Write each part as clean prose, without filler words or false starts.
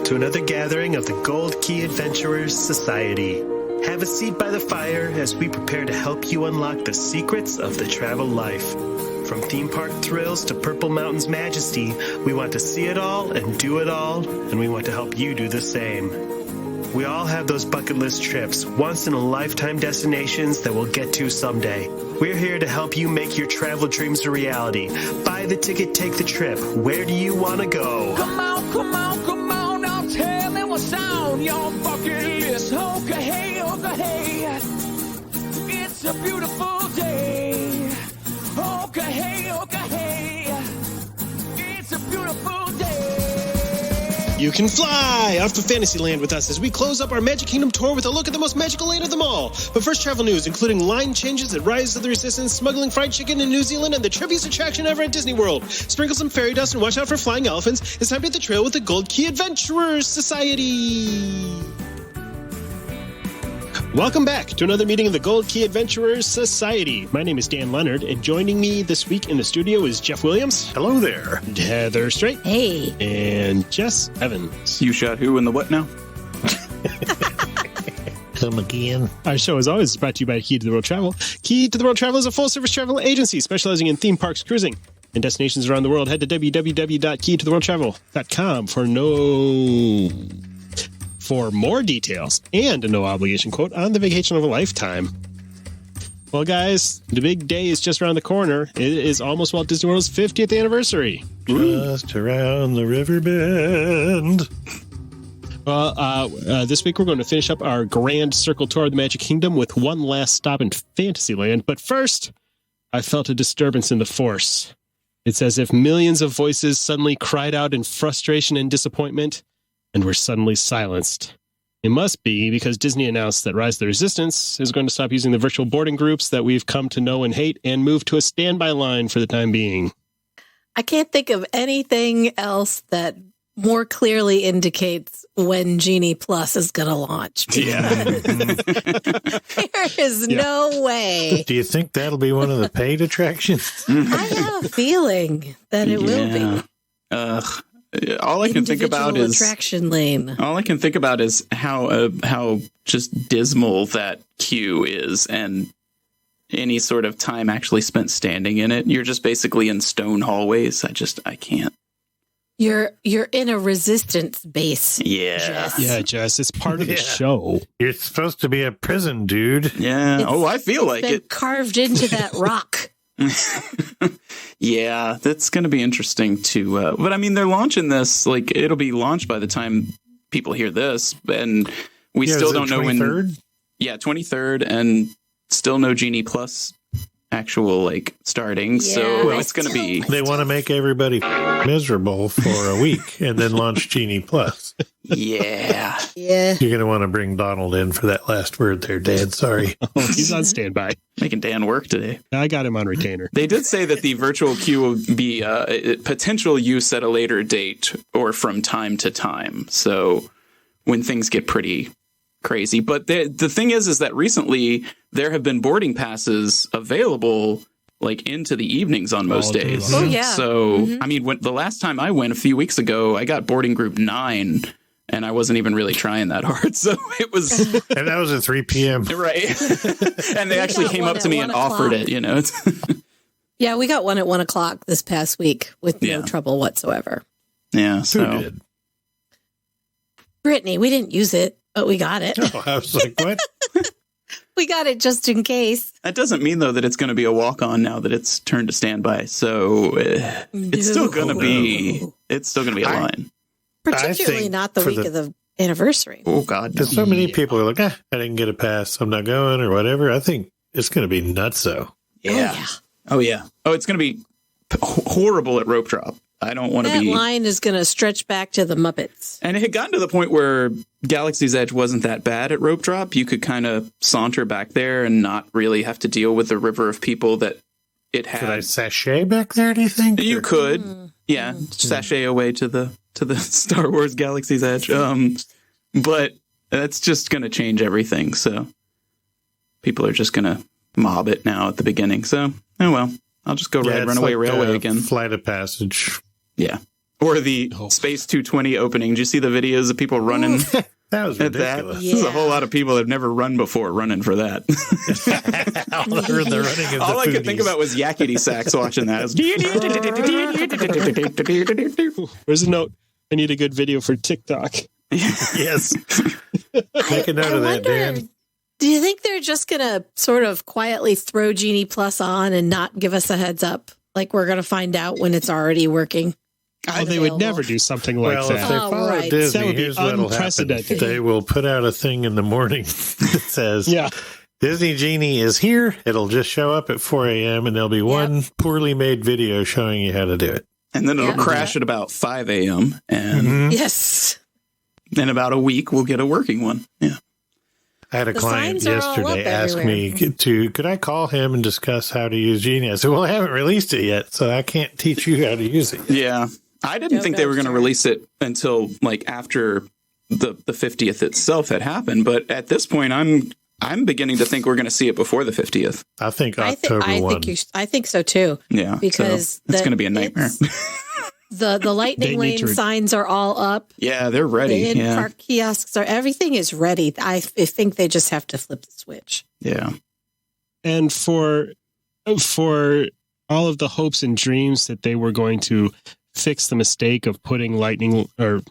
to another gathering of the Gold Key Adventurers Society. Have a seat by the fire as we prepare to help you unlock the secrets of the travel life. From theme park thrills to Purple Mountain's majesty, we want to see it all and do it all, and we want to help you do the same. We all have those bucket list trips, once-in-a-lifetime destinations that we'll get to someday. We're here to help you make your travel dreams a reality. Buy the ticket, take the trip. Where do you want to go? Come on, come on, come on, now tell me what's on your bucket list. Okay, hey, okay, hey. It's a beautiful day. Okay, hey, okay, hey. It's a beautiful day. You can fly off to Fantasyland with us as we close up our Magic Kingdom tour with a look at the most magical land of them all. But first, travel news, including line changes at Rise of the Resistance, smuggling fried chicken in New Zealand, and the trippiest attraction ever at Disney World. Sprinkle some fairy dust and watch out for flying elephants. It's time to hit the trail with the Gold Key Adventurers Society. Welcome back to another meeting of the Gold Key Adventurers Society. My name is Dan Leonard, and joining me this week in the studio is Jeff Williams. Hello there. Heather Strait. Hey. And Jess Evans. You shot who in the what now? Come again. Our show, as always, is brought to you by Key to the World Travel. Key to the World Travel is a full-service travel agency specializing in theme parks, cruising, and destinations around the world. Head to www.keytotheworldtravel.com for more details and a no-obligation quote on the vacation of a lifetime. Well, guys, the big day is just around the corner. It is almost Walt Disney World's 50th anniversary. Just around the river bend. Well, this week we're going to finish up our grand circle tour of the Magic Kingdom with one last stop in Fantasyland. But first, I felt a disturbance in the Force. It's as if millions of voices suddenly cried out in frustration and disappointment and were suddenly silenced. It must be because Disney announced that Rise of the Resistance is going to stop using the virtual boarding groups that we've come to know and hate and move to a standby line for the time being. I can't think of anything else that more clearly indicates when Genie Plus is going to launch. Yeah. There is no way. Do you think that'll be one of the paid attractions? I have a feeling that it will be. All I can think about is attraction lane. All I can think about is how just dismal that queue is, and any sort of time actually spent standing in it. You're just basically in stone hallways. I can't. You're in a resistance base. Yeah. Jess. Yeah, Jess, it's part of the show. You're supposed to be a prison, dude. Yeah. I feel like been it carved into that rock. Yeah, that's going to be interesting to. But I mean, they're launching this, like, it'll be launched by the time people hear this, and we still don't know 23rd? when. Yeah, 23rd, and still no Genie Plus actual starting. Yeah, so it's going to be. They want to make everybody miserable for a week and then launch Genie Plus. Yeah. Yeah. You're going to want to bring Donald in for that last word there, Dad. Sorry. He's on standby. Making Dan work today. I got him on retainer. They did say that the virtual queue will be potential use at a later date or from time to time. So when things get pretty crazy. But the thing is that recently there have been boarding passes available into the evenings on most days. Oh, yeah. So, I mean, the last time I went a few weeks ago, I got boarding group 9. And I wasn't even really trying that hard. So it was. And that was at 3 p.m. Right. And they actually came up to me and offered it, Yeah, we got one at 1 o'clock this past week with no trouble whatsoever. Yeah. So. Who did? Brittany, we didn't use it, but we got it. Oh, I was like, what? We got it just in case. That doesn't mean, though, that it's going to be a walk-on now that it's turned to standby. So it's still going to be. It's still going to be a line. Particularly not the week of the anniversary. Oh, God. Because so many people are like, I didn't get a pass. I'm not going or whatever. I think it's going to be nutso. Yeah. Oh, yeah. Oh, it's going to be horrible at rope drop. I don't want to be. That line is going to stretch back to the Muppets. And it had gotten to the point where Galaxy's Edge wasn't that bad at rope drop. You could kind of saunter back there and not really have to deal with the river of people that it had. Could I sashay back there, do you think? You could. Yeah. Sashay away to the Star Wars Galaxy's Edge. But that's just going to change everything. So people are just going to mob it now at the beginning. So, oh well, I'll just go Red Runaway Railway again. Flight of Passage. Yeah. Or the Space 220 opening. Did you see the videos of people running? That was at ridiculous. that. There's a whole lot of people that have never run before running for that. All I could think about was yakety sax watching that. Where's a note? I need a good video for TikTok. Yes. Make a note of that, Dan. Do you think they're just going to sort of quietly throw Genie Plus on and not give us a heads up? Like we're going to find out when it's already working? Oh, they would never do something like Well, that. if they follow right. Disney, That would be here's what'll happen. unprecedented. They will put out a thing in the morning that says, Yeah. Disney Genie is here. It'll just show up at 4 a.m. and there'll be one poorly made video showing you how to do it. And then it'll crash at about 5 a.m. And Yes. in about a week, we'll get a working one. Yeah. I had a The client signs are all yesterday up ask me could I call him and discuss how to use Genie? I said, well, I haven't released it yet, so I can't teach you how to use it. Yeah. I didn't think they were going to release it until like after the 50th itself had happened. But at this point, I'm beginning to think we're going to see it before the 50th. I think October 1. I think so too. Yeah. Because so it's going to be a nightmare. The lightning lane signs are all up. Yeah, they're ready. The in-park kiosks everything is ready. I think they just have to flip the switch. Yeah. And for all of the hopes and dreams that they were going to fix the mistake of putting lightning or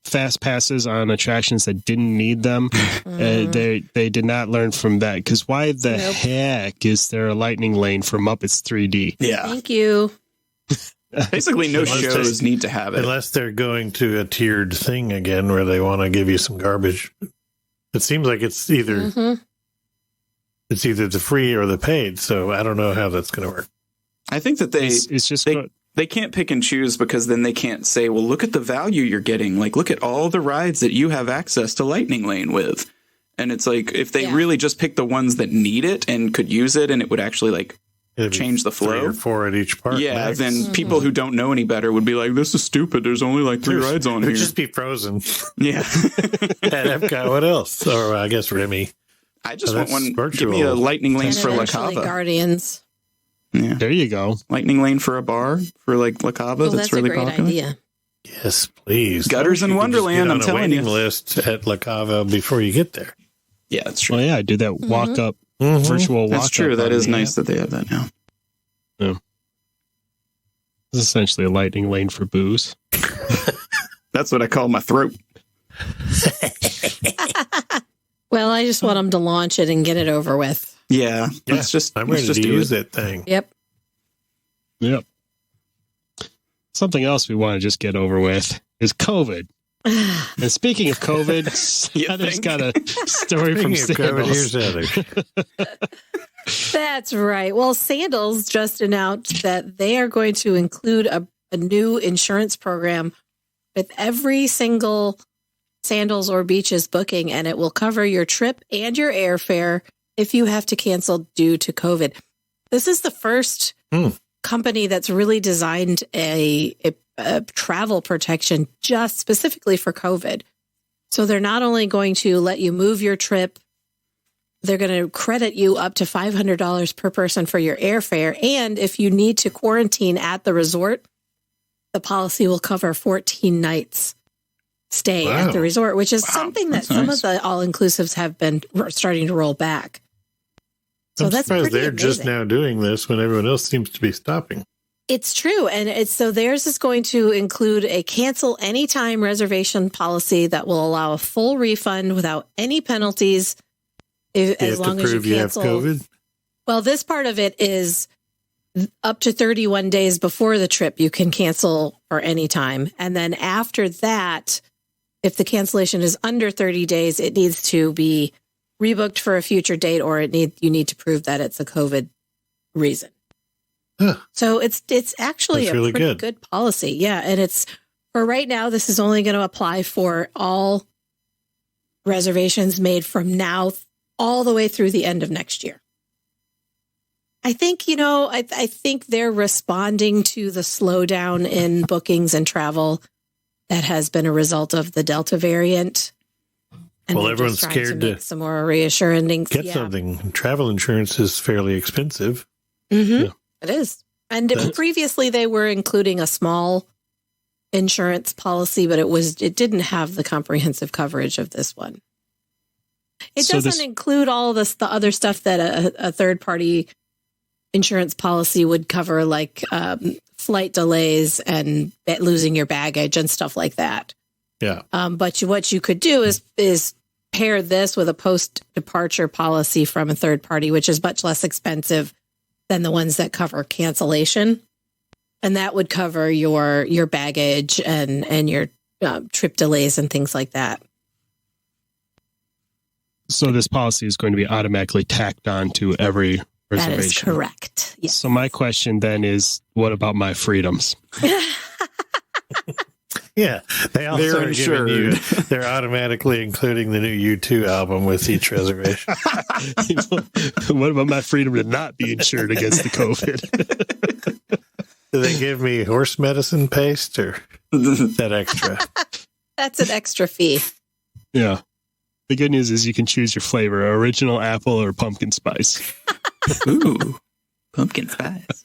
fast passes on attractions that didn't need them, they did not learn from that. Because why the heck is there a lightning lane for Muppets 3D? Yeah. Thank you. Basically, no shows need to have it. Unless they're going to a tiered thing again where they want to give you some garbage. It seems like it's either the free or the paid. So I don't know how that's going to work. I think that they can't pick and choose because then they can't say, well, look at the value you're getting. Like, look at all the rides that you have access to Lightning Lane with. And it's like, if they really just pick the ones that need it and could use it and it would actually like change the flow. 3 or 4 at each park. Yeah, max. then people who don't know any better would be like, this is stupid. There's only like 3 rides on It here. would just be Frozen. Yeah. At Epcot, what else? Or I guess Remy. I just want one. Give me a Lightning Lane for La Eventually Cava. Guardians. Yeah. There you go. Lightning Lane for a bar for like La Cava. That's really a great popular. idea. Yes, please. Gutters in Wonderland, I'm telling you. List at La Cava before you get there. Yeah, that's true. Well, yeah, I do that walk up, virtual walk up. That's true. That is nice that they have that now. Yeah. It's essentially a lightning lane for booze. That's what I call my throat. Well, I just want them to launch it and get it over with. Yeah. I'm ready to use that thing. Yep. Yep. Something else we want to just get over with is COVID. And speaking of COVID, Heather's got a story from Sandals. Here's Heather. That's right. Well, Sandals just announced that they are going to include a new insurance program with every single Sandals or Beaches booking, and it will cover your trip and your airfare if you have to cancel due to COVID. This is the first company that's really designed a travel protection just specifically for COVID. So they're not only going to let you move your trip, they're going to credit you up to $500 per person for your airfare. And if you need to quarantine at the resort, the policy will cover 14 nights stay at the resort, which is something that some of the all-inclusives have been starting to roll back. So that's pretty they're amazing. just now doing this when everyone else seems to be stopping. It's true. And so theirs is going to include a cancel anytime reservation policy that will allow a full refund without any penalties as long as you cancel. You have COVID? Well, this part of it is up to 31 days before the trip, you can cancel for any time. And then after that, if the cancellation is under 30 days, it needs to be rebooked for a future date, or you need to prove that it's a COVID reason. Huh. So it's actually That's really pretty good policy. Yeah. And it's for right now, this is only going to apply for all reservations made from now all the way through the end of next year. I think, I think they're responding to the slowdown in bookings and travel that has been a result of the Delta variant. And well, they're everyone's just trying scared to make some more reassuring. Get something. Travel insurance is fairly expensive. Mm-hmm. Yeah. It is. And previously they were including a small insurance policy, but it didn't have the comprehensive coverage of this one. It doesn't include all of the other stuff that a third party insurance policy would cover, like flight delays and losing your baggage and stuff like that. Yeah. But what you could do is pair this with a post-departure policy from a third party, which is much less expensive than the ones that cover cancellation. And that would cover your baggage and your trip delays and things like that. So this policy is going to be automatically tacked on to every reservation. That is correct. Yes. So my question then is, what about my freedoms? Yeah, they're insured. They're automatically including the new U2 album with each reservation. What about my freedom to not be insured against the COVID? Do they give me horse medicine paste or is that extra? That's an extra fee. Yeah. The good news is you can choose your flavor, original apple or pumpkin spice. Ooh, pumpkin spice.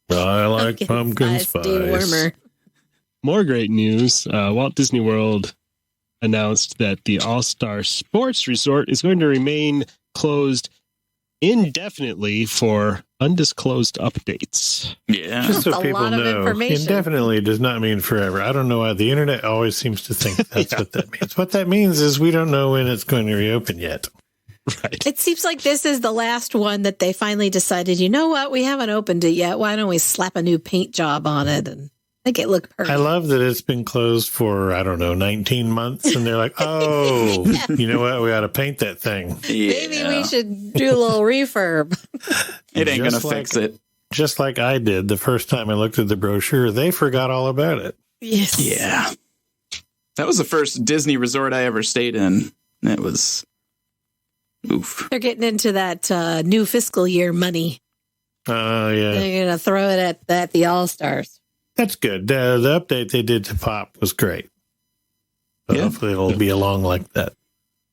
I like pumpkin spice. Dewormer. More great news. Walt Disney World announced that the AllStar Sports Resort is going to remain closed indefinitely for undisclosed updates. Yeah. Just so That's a people lot of know, information. indefinitely does not mean forever. I don't know why the internet always seems to think that's what that means. What that means is we don't know when it's going to reopen yet. Right. It seems like this is the last one that they finally decided, you know what, we haven't opened it yet. Why don't we slap a new paint job on it and make it look perfect? I love that it's been closed for, 19 months. And they're like, oh, you know what? We ought to paint that thing. Maybe we should do a little refurb. It ain't going to Just fix it. Just like I did the first time I looked at the brochure, they forgot all about it. Yes. Yeah. That was the first Disney resort I ever stayed in. It was oof. They're getting into that new fiscal year money. Oh, yeah. They're going to throw it at the All-Stars. That's good. The update they did to Pop was great. So Yeah. hopefully it'll be along like that.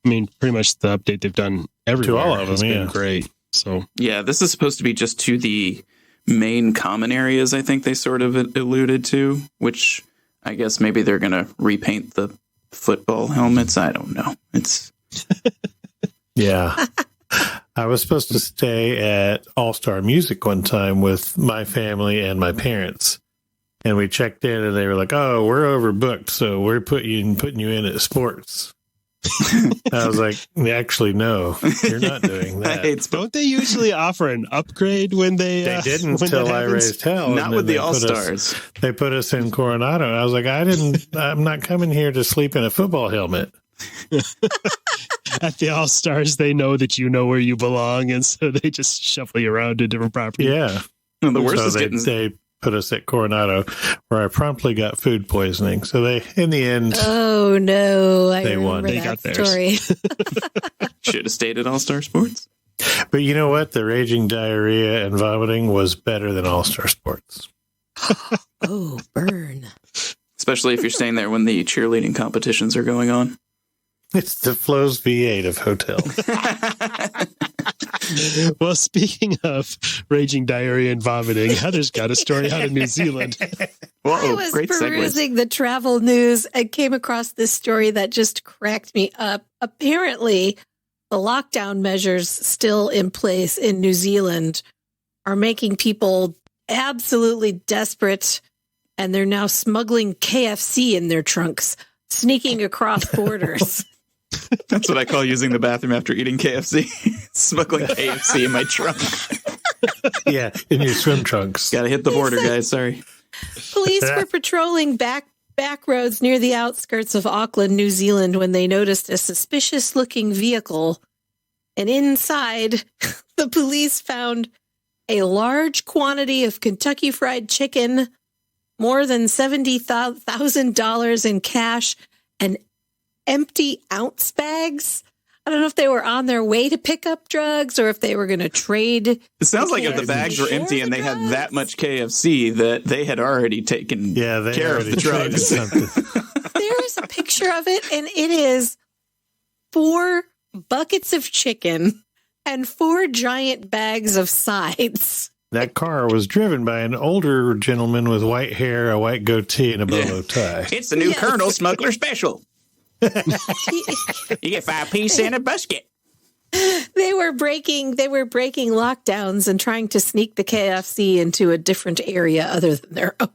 I mean, pretty much the update they've done everywhere all of them, has been yeah. great. So Yeah, this is supposed to be just to the main common areas, I think they sort of alluded to, which I guess maybe they're going to repaint the football helmets. I don't know. It's Yeah. I was supposed to stay at All-Star Music one time with my family and my parents. And we checked in and they were like, oh, we're overbooked, so we're putting you in at sports. I was like, actually, no, you're not doing that. don't they usually offer an upgrade when they Didn't when until that I happens? raised hell. not and with then the All-Stars. They put us in Coronado. And I was like, I'm not coming here to sleep in a football helmet. At the All Stars, they know that you know where you belong, and so they just shuffle you around to different properties. Yeah. No, the worst So is they put us at Coronado, where I promptly got food poisoning. So they, in the end, Oh, no. I They won. remember They that got theirs. story. should have stayed at All-Star Sports. but you know what? The raging diarrhea and vomiting was better than All-Star Sports. Oh, burn. Especially if you're staying there when the cheerleading competitions are going on. It's the Flo's V8 of hotels. Well, speaking of raging diarrhea and vomiting, Heather's got a story out of New Zealand. I Whoa, was great segue. perusing the travel news and came across this story that just cracked me up. Apparently, the lockdown measures still in place in New Zealand are making people absolutely desperate, and they're now smuggling KFC in their trunks, sneaking across borders. That's what I call using the bathroom after eating KFC. Smuggling KFC in my trunk. Yeah, in your swim trunks. Gotta hit the border, guys. Sorry. Police were patrolling back roads near the outskirts of Auckland, New Zealand, when they noticed a suspicious-looking vehicle. And inside, the police found a large quantity of Kentucky Fried Chicken, more than $70,000 in cash, and empty ounce bags. I don't know if they were on their way to pick up drugs or if they were going to trade. It sounds like if the KFC bags were share empty and the they had drugs. that much KFC that they had already taken They care of already the traded drugs. something. There is a picture of it, and it is 4 buckets of chicken and 4 giant bags of sides. That car was driven by an older gentleman with white hair, a white goatee, and a bolo tie. It's the new Colonel Smuggler Special. You get 5-piece and a basket. They were breaking lockdowns and trying to sneak the KFC into a different area other than their own.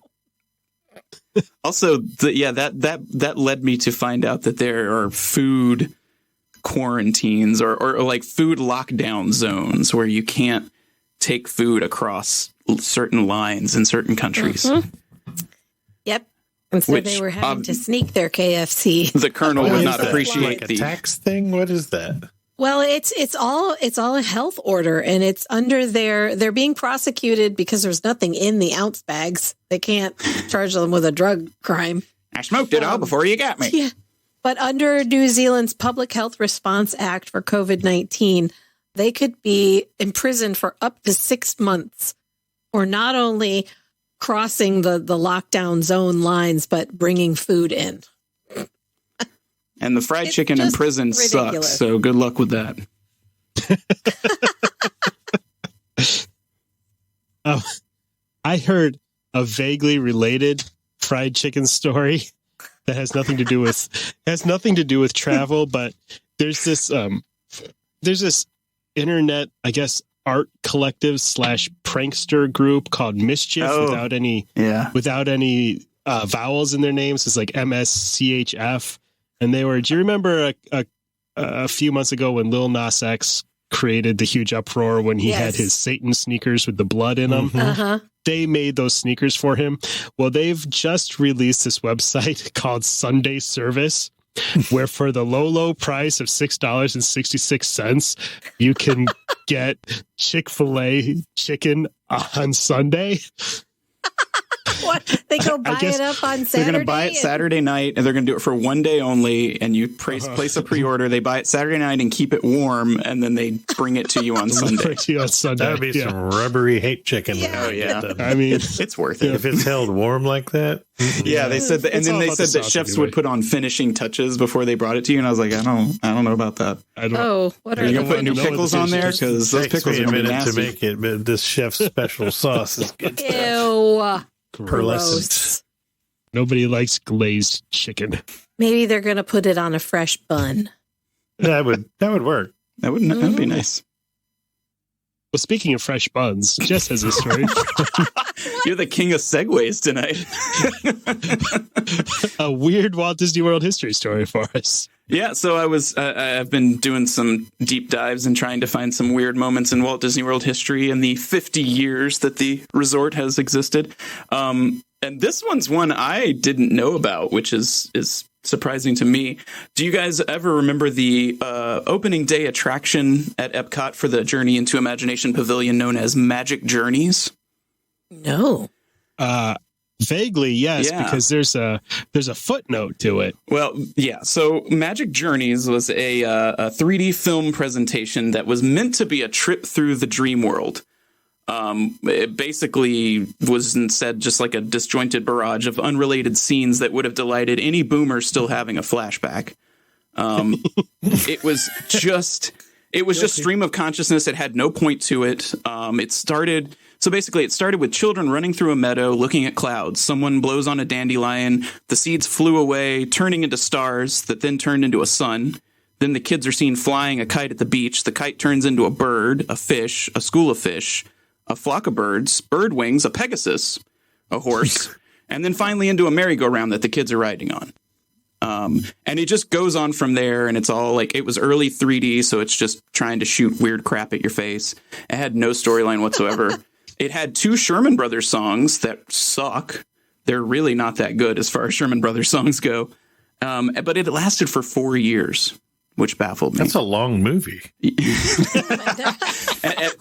Also, that led me to find out that there are food quarantines or like food lockdown zones where you can't take food across certain lines in certain countries. Mm-hmm. Yep. And so they were having to sneak their KFC. The Colonel would not appreciate like a tax thing. What is that? Well, it's all a health order, and it's under they're being prosecuted because there's nothing in the ounce bags. They can't charge them with a drug crime. I smoked it all before you got me. Yeah. But under New Zealand's Public Health Response Act for COVID-19, they could be imprisoned for up to 6 months for not only crossing the lockdown zone lines, but bringing food in. And the fried chicken in prison ridiculous. sucks, so good luck with that. I heard a vaguely related fried chicken story that has nothing to do with travel, but there's this internet, I guess, art collective / prankster group called Mischief without any vowels in their names. It's like MSCHF. And do you remember a few months ago when Lil Nas X created the huge uproar when he had his Satan sneakers with the blood in them? Uh-huh. They made those sneakers for him. Well, they've just released this website called Sunday Service, where for the low price of $6.66, you can get Chick-fil-A chicken on Sunday. What? They go buy it up on Saturday? They're going to buy it Saturday night, and they're going to do it for one day only, and you place a pre-order. They buy it Saturday night and keep it warm, and then they bring it to you on Sunday. That would be some rubbery hate chicken. Yeah. Oh, yeah. I mean, it's worth it. If it's held warm like that. Yeah, they said that, and then they said that chefs would put on finishing touches before they brought it to you, and I was like, I don't know about that. What are you going to put new pickles on there? Because those pickles are going to be nasty. To make it, but this chef's special sauce is good. Ew. Pearlescent. Nobody likes glazed chicken. Maybe they're going to put it on a fresh bun. That would work. That would be nice. Well, speaking of fresh buns, Jess has a story. You're the king of segues tonight. A weird Walt Disney World history story for us. Yeah, so I've been doing some deep dives and trying to find some weird moments in Walt Disney World history in the 50 years that the resort has existed. And this one's one I didn't know about, which is surprising to me. Do you guys ever remember the opening day attraction at Epcot for the Journey into Imagination Pavilion known as Magic Journeys? No. Vaguely, yes, because there's a footnote to it. Well, yeah. So Magic Journeys was a 3D film presentation that was meant to be a trip through the dream world. It basically was instead just like a disjointed barrage of unrelated scenes that would have delighted any boomer still having a flashback. It was just stream of consciousness. It had no point to it. It started with children running through a meadow, looking at clouds. Someone blows on a dandelion. The seeds flew away, turning into stars that then turned into a sun. Then the kids are seen flying a kite at the beach. The kite turns into a bird, a fish, a school of fish, a flock of birds, bird wings, a pegasus, a horse, and then finally into a merry-go-round that the kids are riding on. And it just goes on from there, and it's all like, it was early 3D, so it's just trying to shoot weird crap at your face. It had no storyline whatsoever. It had 2 Sherman Brothers songs that suck. They're really not that good as far as Sherman Brothers songs go. But it lasted for 4 years, which baffled me. That's a long movie.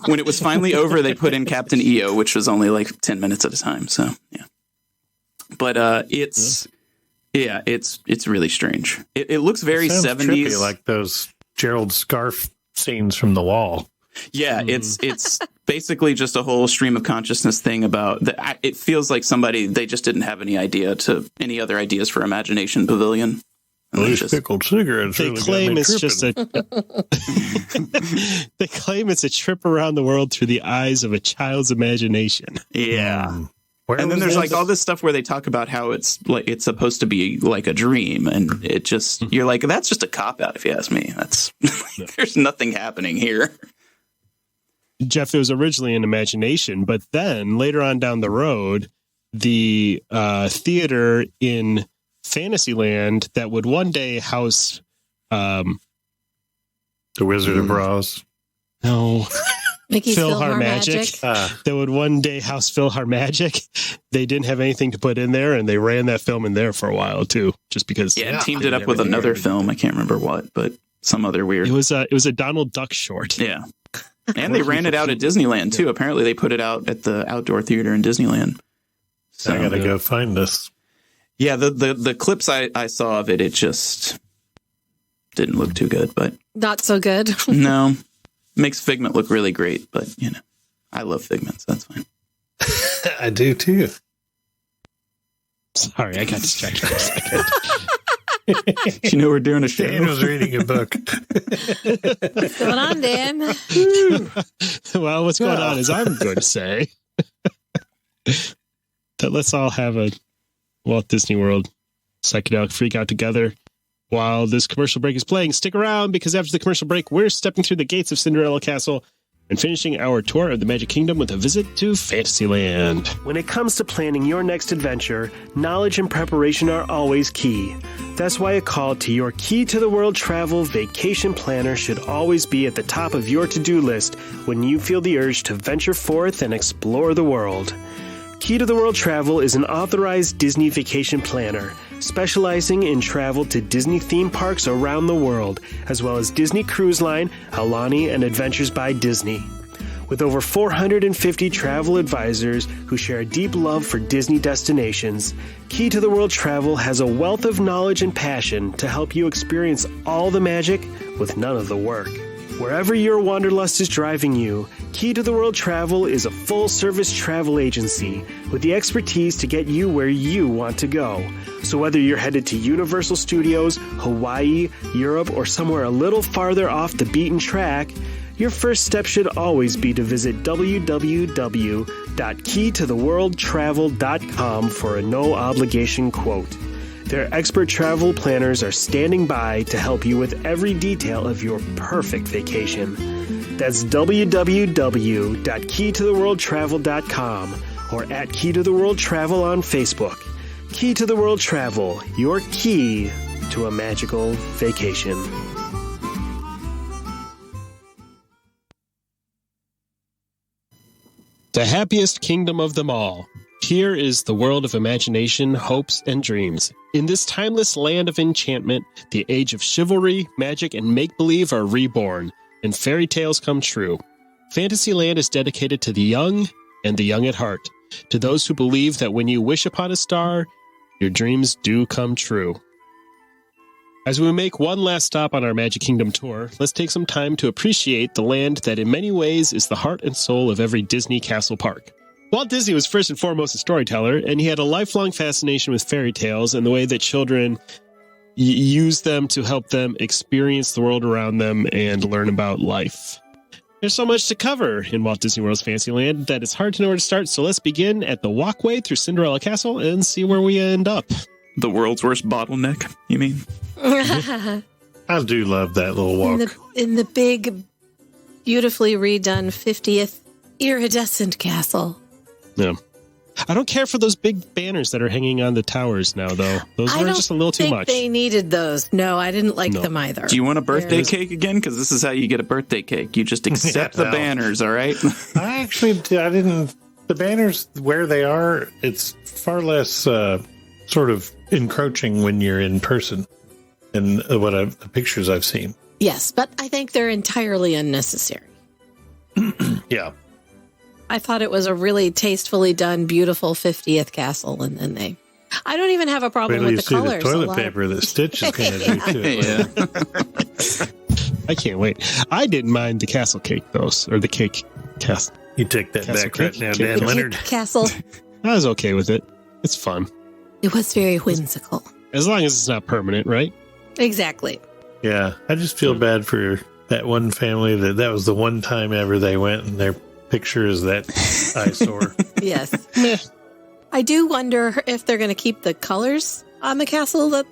When it was finally over, they put in Captain EO, which was only like 10 minutes at a time. So, yeah. But it's really strange. It looks very 70s. Trippy, like those Gerald Scarf scenes from The Wall. Yeah, it's basically just a whole stream of consciousness thing about that. It feels like they just didn't have any other ideas for Imagination Pavilion. And then These just- pickled cigarettes. They really got claim me it's just tripping. they claim it's a trip around the world through the eyes of a child's imagination. yeah. Where And then was there's that? like all this stuff where they talk about how it's like it's supposed to be like a dream, and it just you're like, that's just a cop out if you ask me. That's there's nothing happening here. Jeff, it was originally an imagination, but then later on down the road, the theater in Fantasyland that would one day house The Wizard of Oz. Mickey's PhilharMagic. That would one day house PhilharMagic. They didn't have anything to put in there, and they ran that film in there for a while too, just because. Yeah, and teamed it up with another film. I can't remember what, but some other weird. It was a Donald Duck short. Yeah, and they ran it out at Disneyland too. Apparently, they put it out at the outdoor theater in Disneyland. So I gotta go find this. yeah, the clips I saw of it just didn't look too good, but Not so good. no, makes Figment look really great. But you know, I love Figment, so that's fine. I do too. Sorry, I got distracted for a second. You know, we're doing a show. Dan was reading a book. What's going on, Dan? Well, what's going on is I'm going to say that let's all have a Walt Disney World psychedelic freak out together while this commercial break is playing. Stick around, because after the commercial break, we're stepping through the gates of Cinderella Castle and finishing our tour of the Magic Kingdom with a visit to Fantasyland. When it comes to planning your next adventure, knowledge and preparation are always key. That's why a call to your Key to the World travel vacation planner should always be at the top of your to-do list when you feel the urge to venture forth and explore the world. Key to the World Travel is an authorized Disney vacation planner, specializing in travel to Disney theme parks around the world, as well as Disney Cruise Line, Aulani, and Adventures by Disney. With over 450 travel advisors who share a deep love for Disney destinations, Key to the World Travel has a wealth of knowledge and passion to help you experience all the magic with none of the work. Wherever your wanderlust is driving you, Key to the World Travel is a full-service travel agency with the expertise to get you where you want to go. So whether you're headed to Universal Studios, Hawaii, Europe, or somewhere a little farther off the beaten track, your first step should always be to visit www.keytotheworldtravel.com for a no-obligation quote. Their expert travel planners are standing by to help you with every detail of your perfect vacation. That's www.keytotheworldtravel.com or at Key to the World Travel on Facebook. Key to the World Travel, your key to a magical vacation. The happiest kingdom of them all. Here is the world of imagination, hopes, and dreams. In this timeless land of enchantment, the age of chivalry, magic, and make-believe are reborn, and fairy tales come true. Fantasyland is dedicated to the young and the young at heart, to those who believe that when you wish upon a star, your dreams do come true. As we make one last stop on our Magic Kingdom tour, let's take some time to appreciate the land that in many ways is the heart and soul of every Disney castle park. Walt Disney was first and foremost a storyteller, and he had a lifelong fascination with fairy tales and the way that children use them to help them experience the world around them and learn about life. There's so much to cover in Walt Disney World's Fantasyland that it's hard to know where to start, so let's begin at the walkway through Cinderella Castle and see where we end up. The world's worst bottleneck, you mean? I do love that little walk. in the big, beautifully redone 50th iridescent castle. Yeah. I don't care for those big banners that are hanging on the towers now, though. Those were just a little too much. They needed those. No, I didn't like them either. Do you want a birthday cake again? Because this is how you get a birthday cake. You just accept the banners, all right? I didn't. The banners where they are, it's far less sort of encroaching when you're in person than the pictures I've seen. Yes, but I think they're entirely unnecessary. Yeah. I thought it was a really tastefully done, beautiful 50th castle, and then I don't even have a problem with the colors. The toilet paper that Stitch is going to do to it. Yeah. I can't wait. I didn't mind the castle cake, though, or the cake castle. You take that Castle back right cake? now, Cake Dan cake. Leonard. Castle. I was okay with it. It's fun. It was very whimsical. As long as it's not permanent, right? Exactly. Yeah, I just feel bad for that one family that was the one time ever they went and their picture is that eyesore. Yes. I do wonder if they're going to keep the colors on the castle that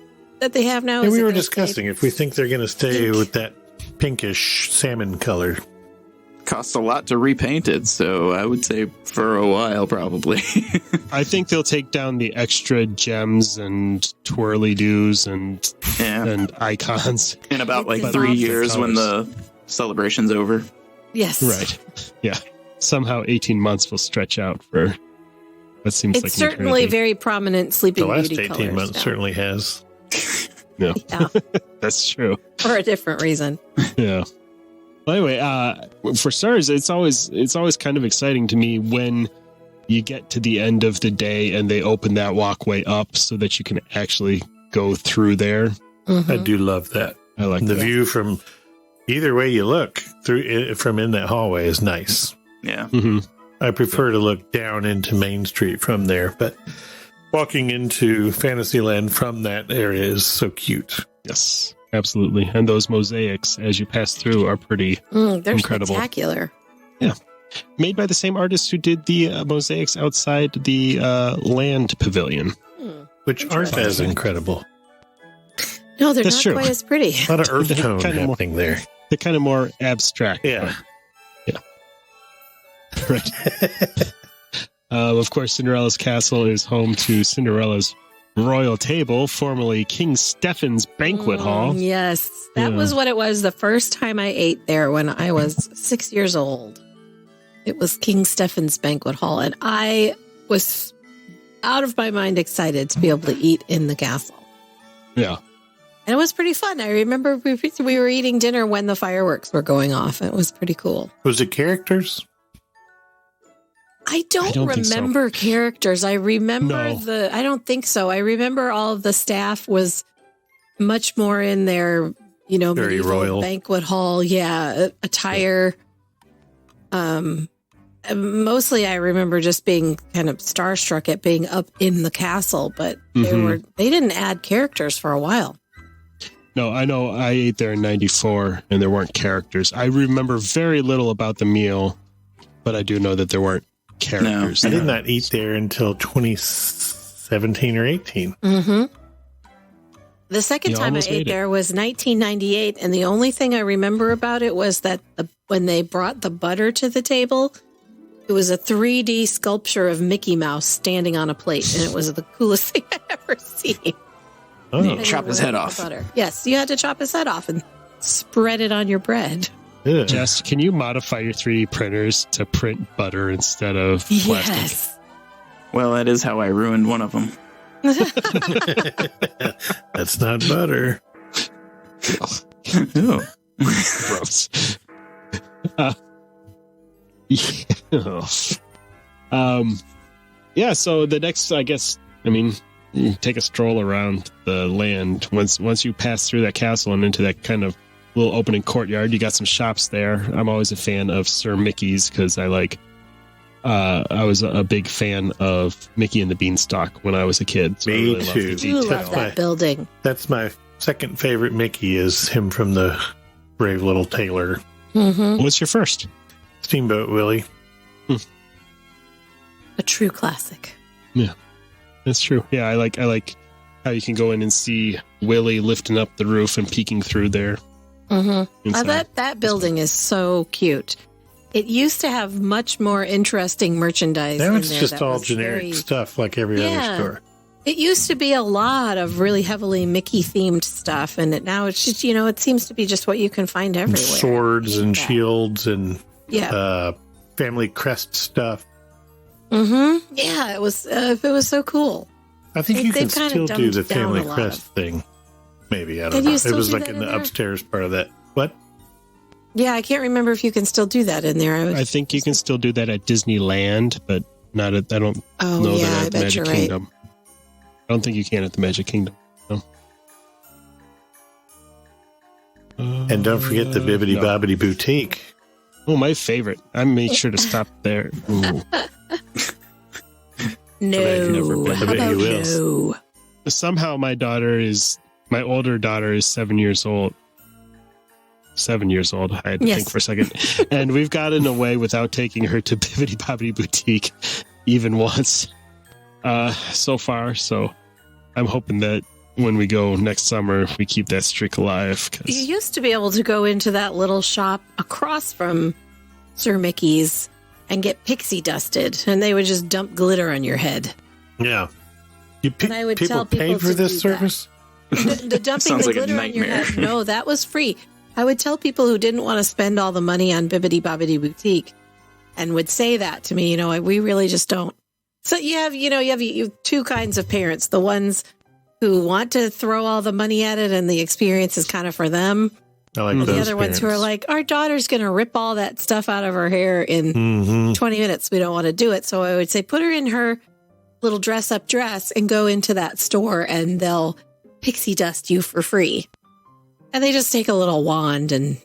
they have now. And Is we it were gonna discussing stay if we think they're going to stay pink? with that pinkish salmon color. Costs a lot to repaint it, so I would say for a while, probably. I think they'll take down the extra gems and twirly-doos and icons. In about like It's 3 awesome. years when the celebration's over. Yes. Right. Yeah. Somehow 18 months will stretch out for what seems It's like an certainly eternity. very prominent Sleeping The last Beauty 18 colors months now. certainly has. Yeah, Yeah, that's true. for a different reason. Yeah. Well, anyway, for starters, it's always kind of exciting to me when you get to the end of the day and they open that walkway up so that you can actually go through there. Mm-hmm. I do love that. I like The that. view from either way you look through from in that hallway is nice. Yeah. Hmm. I prefer to look down into Main Street from there, but walking into Fantasyland from that area is so cute. Yes, absolutely. And those mosaics as you pass through are pretty They're incredible. spectacular. Made by the same artist who did the mosaics outside the land pavilion. Which aren't as incredible. No, they're That's not true. quite as pretty. A lot of earth tone Kind of more- happening there. They're kind of more abstract. Yeah. Right. Of course, Cinderella's castle is home to Cinderella's royal table, formerly King Stephen's banquet hall. Yes, that Yeah. was what it was the first time I ate there when I was 6 years old. It was King Stephen's banquet hall, and I was out of my mind excited to be able to eat in the castle. Yeah. And it was pretty fun. I remember we were eating dinner when the fireworks were going off. It was pretty cool. Was it characters? I don't think so. remember characters. I remember No. I don't think so. I remember all of the staff was much more in their, Very medieval royal. banquet hall. Yeah. Attire. Mostly I remember just being kind of starstruck at being up in the castle, but Mhm. they didn't add characters for a while. No, I know I ate there in 94 and there weren't characters. I remember very little about the meal, but I do know that there weren't characters. I did there. not eat there until 2017 or 18. Mm-hmm. The second You time I almost ate made it. there was 1998, and the only thing I remember about it was that when they brought the butter to the table, it was a 3D sculpture of Mickey Mouse standing on a plate, and it was the coolest thing I'd ever seen. Oh, Yeah. Chop his head off. Butter. Yes, you had to chop his head off and spread it on your bread. yeah. Jess, can you modify your 3D printers to print butter instead of plastic? Yes. Well, that is how I ruined one of them. That's not butter. Ew. Gross. Yeah. Yeah, so the next, I guess, you take a stroll around the land. Once you pass through that castle and into that kind of little opening courtyard, you got some shops there. I'm always a fan of Sir Mickey's because I was a big fan of Mickey and the Beanstalk when I was a kid. So I Me really loved too. the I detail. love that building. That's my second favorite Mickey is him from the Brave Little Tailor. Mm-hmm. What's your first? Steamboat Willie. A true classic. That's true. Yeah, I like how you can go in and see Willie lifting up the roof and peeking through there. Mm-hmm. inside. That building is so cute. It used to have much more interesting merchandise. Now in it's there just that all was generic very- stuff like every Yeah. other store. It used to be a lot of really heavily Mickey themed stuff, and now it's just it seems to be just what you can find And everywhere. swords and Yeah. shields and Yeah. family crest stuff. Mm-hmm. Yeah, it was so cool. I think you can They've kinda still do dumbed the down family a lot crest of- thing. Maybe, I Can don't you know. It still was do like that in in the there? upstairs part of that. What? Yeah, I can't remember if you can still do that in there. I think you can still do that at Disneyland, but not at. I don't Oh know yeah, that I at the bet Magic you're right. Kingdom. I don't think you can at the Magic Kingdom. No. And don't forget the Bibbidi No. Bobbidi Boutique. Oh, my favorite. I made sure to stop there. Ooh. No, I bet you how never been. about I bet you no? Somehow my daughter is My older daughter is 7 years old. 7 years old. I had to think for a second. And we've gotten away without taking her to Bibbidi Bobbidi Boutique even once so far. So I'm hoping that when we go next summer, we keep that streak alive. You used to be able to go into that little shop across from Sir Mickey's and get pixie dusted, and they would just dump glitter on your head. Yeah. And I would tell people paid for to this do service? The dumping Sounds the like a glitter on your nightmare. head. No, that was free. I would tell people who didn't want to spend all the money on Bibbidi Bobbidi Boutique and would say that to me, we really just don't. So you have two kinds of parents, the ones who want to throw all the money at it and the experience is kind of for them. I like And those the other ones who are like, our daughter's going to rip all that stuff out of her hair in 20 minutes. We don't want to do it. So I would say, put her in her little dress-up dress and go into that store and they'll pixie dust you for free. And they just take a little wand and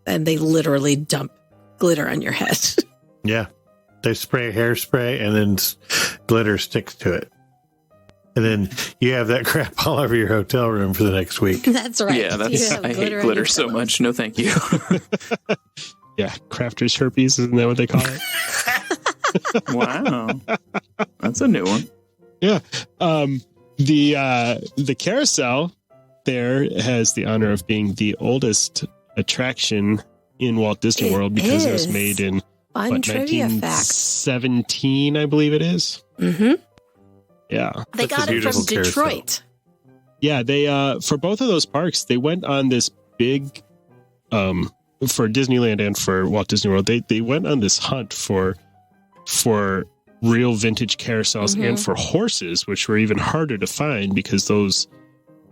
they literally dump glitter on your head. Yeah. They spray hairspray and then glitter sticks to it. And then you have that crap all over your hotel room for the next week. That's right. Yeah, I hate glitter so much. No, thank you. Yeah, crafters herpes, isn't that what they call it? Wow. That's a new one. Yeah. The carousel there has the honor of being the oldest attraction in Walt Disney World because it was made in Fun trivia fact. 1917, I believe it is. Mm-hmm. Yeah. They That's got a it from beautiful carousel. Detroit. Yeah, they for both of those parks, they went on this big for Disneyland and for Walt Disney World, they went on this hunt for real vintage carousels and for horses, which were even harder to find because those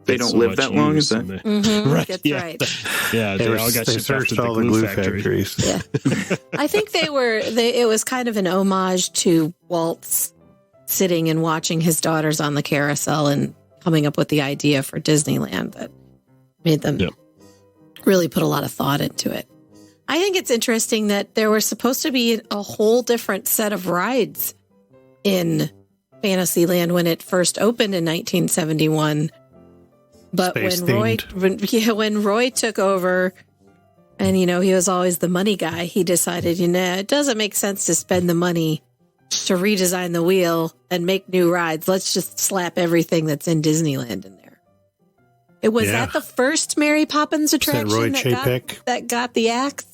They don't live that long, is that? Right. That's Yeah. right. Yeah, they all got shipped off to searched the all the glue glue factory. factories. Yeah. I think it was kind of an homage to Walt's sitting and watching his daughters on the carousel and coming up with the idea for Disneyland that made them really put a lot of thought into it. I think it's interesting that there was supposed to be a whole different set of rides in Fantasyland when it first opened in 1971. But when Roy took over and, he was always the money guy, he decided, it doesn't make sense to spend the money to redesign the wheel and make new rides. Let's just slap everything that's in Disneyland in there. It was that the first Mary Poppins attraction Roy that got the axe.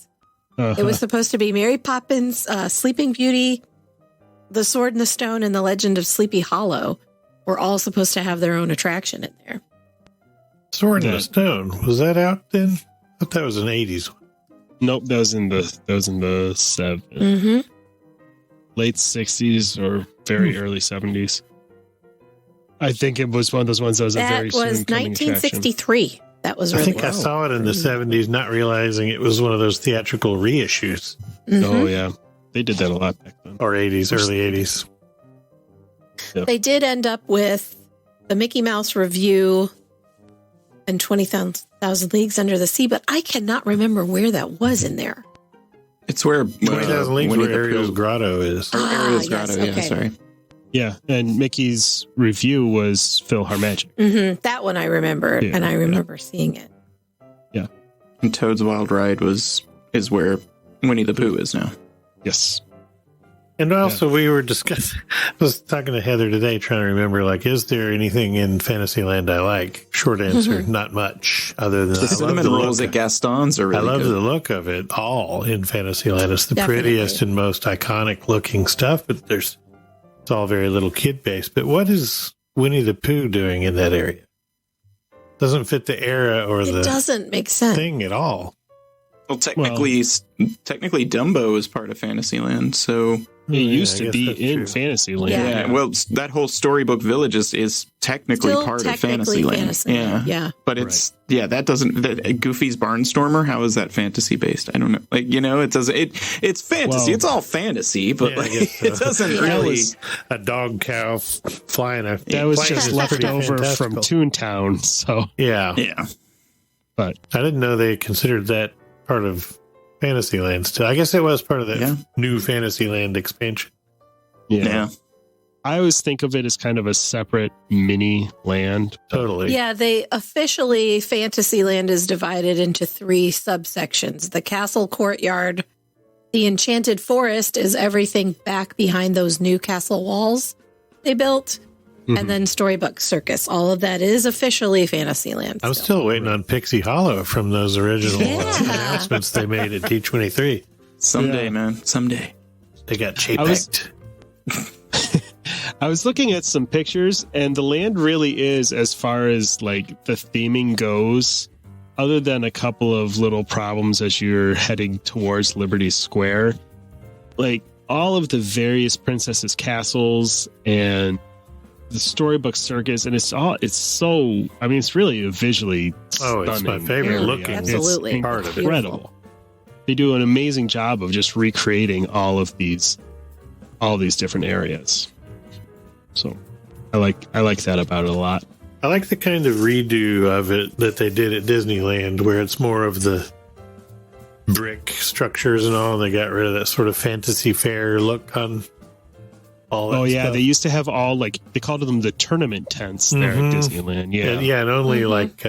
Uh-huh. It was supposed to be Mary Poppins, Sleeping Beauty, The Sword and the Stone, and The Legend of Sleepy Hollow were all supposed to have their own attraction in there. Sword in the Stone. Was that out then? I thought that was an 80s one. Nope, that was in the 70s. Mm-hmm. Late 60s or very early 70s. I think it was one of those ones that was a very soon was coming 1963. That was really I think I saw it in the 70s, not realizing it was one of those theatrical reissues. attraction. Oh, yeah. They did that a lot back then. Or 80s, early 80s. They did end up with the Mickey Mouse Revue and 20,000 Leagues Under the Sea, but I cannot remember where that was in there. It's where 20,000 Leagues, Winnie where the Ariel's Pooh- grotto is. Ariel's yes, Grotto, okay. yeah, sorry. Yeah, and Mickey's review was PhilharMagic. Mm-hmm. That one I remember, Yeah, and I remember seeing it. And Toad's Wild Ride is where Winnie the Pooh is now. Yes. And also, we were discussing, I was talking to Heather today, trying to remember, is there anything in Fantasyland I like? Short answer, not much, other than The cinnamon rolls at Gaston's are really I love good. the look of it all in Fantasyland. It's the Definitely. prettiest and most iconic looking stuff, but it's all very little kid based. But what is Winnie the Pooh doing in that area? Doesn't fit the era or It the doesn't make sense. thing at all. Well, technically Dumbo is part of Fantasyland, so It used I to guess be that's in true. Fantasyland. Yeah. well, that whole Storybook Village is technically Still part of technically Fantasyland. Fantasyland, yeah. But it's that doesn't Goofy's Barnstormer. How is that fantasy based? I don't know. It doesn't. It's fantasy. Well, it's all fantasy, but Yeah, I guess so. it doesn't Yeah. really. was a dog cow flying a. That was flying just is left pretty over from fantastical. Toontown. So, Yeah, Yeah, but I didn't know they considered that part of Fantasyland still. I guess it was part of the Yeah. new Fantasyland expansion. yeah. yeah. I always think of it as kind of a separate mini land. Totally. Yeah, they officially, Fantasyland is divided into 3 subsections. The castle courtyard, the enchanted forest is everything back behind those new castle walls they built, and then Storybook Circus. All of that is officially Fantasyland. I'm still waiting on Pixie Hollow from those original announcements they made at D23. Someday, man. Someday. They got chapeked. I was looking at some pictures, and the land really is, as far as like the theming goes, other than a couple of little problems as you're heading towards Liberty Square, like all of the various princesses' castles and the Storybook Circus, and it's so, I mean, it's really a visually stunning. It's my favorite area. looking. Absolutely. It's part of it. incredible. They do an amazing job of just recreating all these different areas. So I like that about it a lot. I like the kind of redo of it that they did at Disneyland, where it's more of the brick structures and all. They got rid of that sort of fantasy fair look on all that stuff. They used to have all, like, they called them the tournament tents there at Disneyland. Yeah. And only like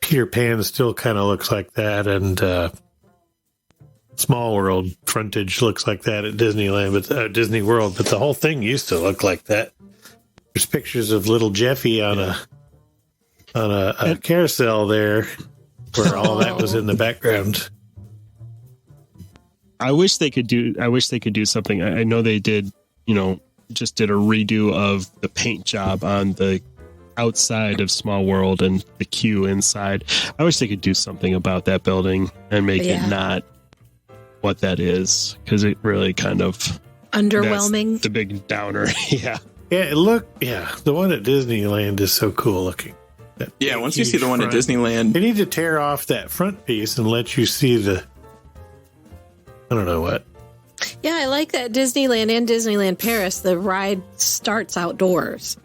Peter Pan still kind of looks like that, and Small World frontage looks like that at Disneyland, but Disney World. But the whole thing used to look like that. There's pictures of little Jeffy on a carousel there, where all that was in the background. I wish they could do something. I know they did, just did a redo of the paint job on the outside of Small World and the queue inside. I wish they could do something about that building and make it not what that is, because it really kind of underwhelming. That's the big downer. Yeah. Yeah, the one at Disneyland is so cool looking. Yeah, once you see the one at Disneyland, they need to tear off that front piece and let you see the, I don't know what. Yeah, I like that Disneyland and Disneyland Paris, the ride starts outdoors.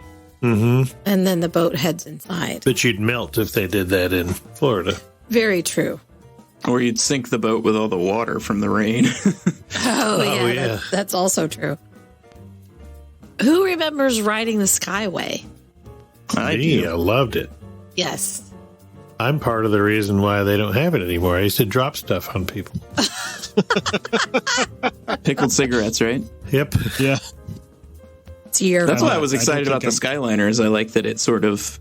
And then the boat heads inside. But you'd melt if they did that in Florida. Very true. or you'd sink the boat with all the water from the rain. Yeah. That's also true. Who remembers riding the Skyway? I do. I loved it. Yes. I'm part of the reason why they don't have it anymore. I used to drop stuff on people. Pickled cigarettes, right? Yep. Yeah. It's your That's why I was excited about the Skyliners. I like that it sort of,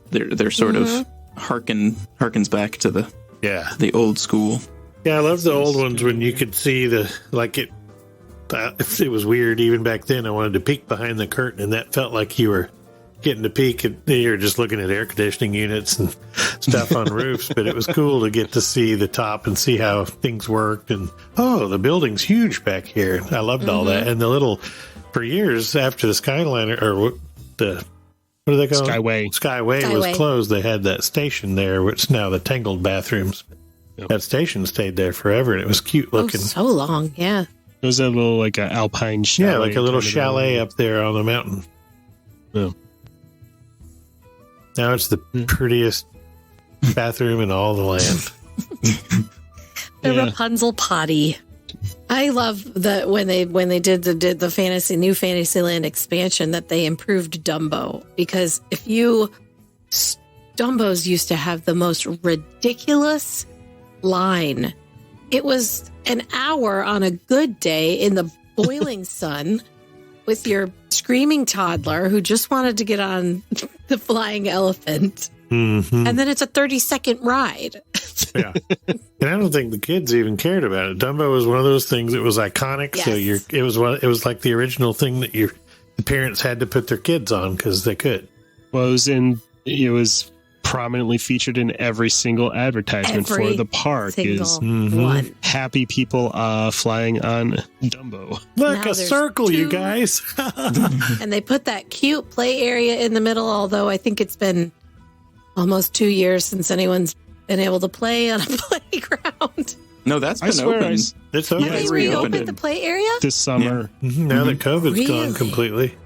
they're sort of harkens back to the old school. Yeah, I love the old ones when you could see it was weird even back then. I wanted to peek behind the curtain, and that felt like you were getting to peek, and you were just looking at air conditioning units and stuff on roofs. But it was cool to get to see the top and see how things worked. And the building's huge back here. I loved all that. And for years after the Skyliner, or what do they call it? Skyway was closed. They had that station there, which is now the Tangled bathrooms. Yep. That station stayed there forever, and it was cute looking. So long, yeah. It was a little like an alpine chalet. Yeah, like a little chalet up there on the mountain. Yeah. Now it's the prettiest bathroom in all the land. The Rapunzel potty. I love that when they did the new Fantasyland expansion, that they improved Dumbo, because Dumbos used to have the most ridiculous line. It was an hour on a good day in the boiling sun with your screaming toddler who just wanted to get on the flying elephant. Mm-hmm. And then it's a 30-second ride. Yeah. And I don't think the kids even cared about it. Dumbo was one of those things that was iconic. Yes. So it was like the original thing that the parents had to put their kids on because they could. Well, it was prominently featured in every single advertisement for the park. One. Happy people flying on Dumbo. Look, a circle, you guys. And they put that cute play area in the middle, although I think it's been almost 2 years since anyone's been able to play on a playground. No, that's been open. It's open. They reopened the play area this summer. Yeah. Mm-hmm. Now that COVID's gone completely.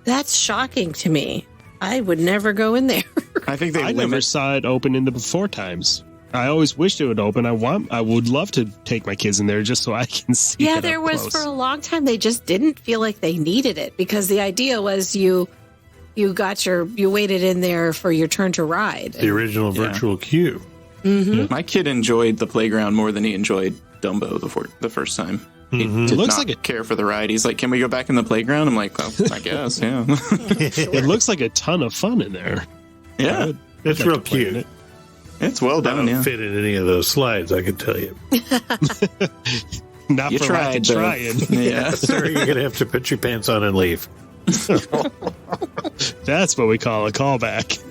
That's shocking to me. I would never go in there. I never saw it open in the before times. I always wished it would open. I would love to take my kids in there just so I can see. Yeah, it there up was close. for a long time they just didn't feel like they needed it because the idea was you waited in there for your turn to ride. The original virtual queue. My kid enjoyed the playground more than he enjoyed Dumbo the first time. He did It looks not like care for the ride. He's like, "Can we go back in the playground?" I'm like, "Well, I guess, yeah." It looks like a ton of fun in there. Yeah, It's Like real to play in cute. it. it's well I done. don't Yeah, fit in any of those slides, I can tell you. Not you for lack of tried. Though. trying. Yeah, Sir, you're going to have to put your pants on and leave. That's what we call a callback.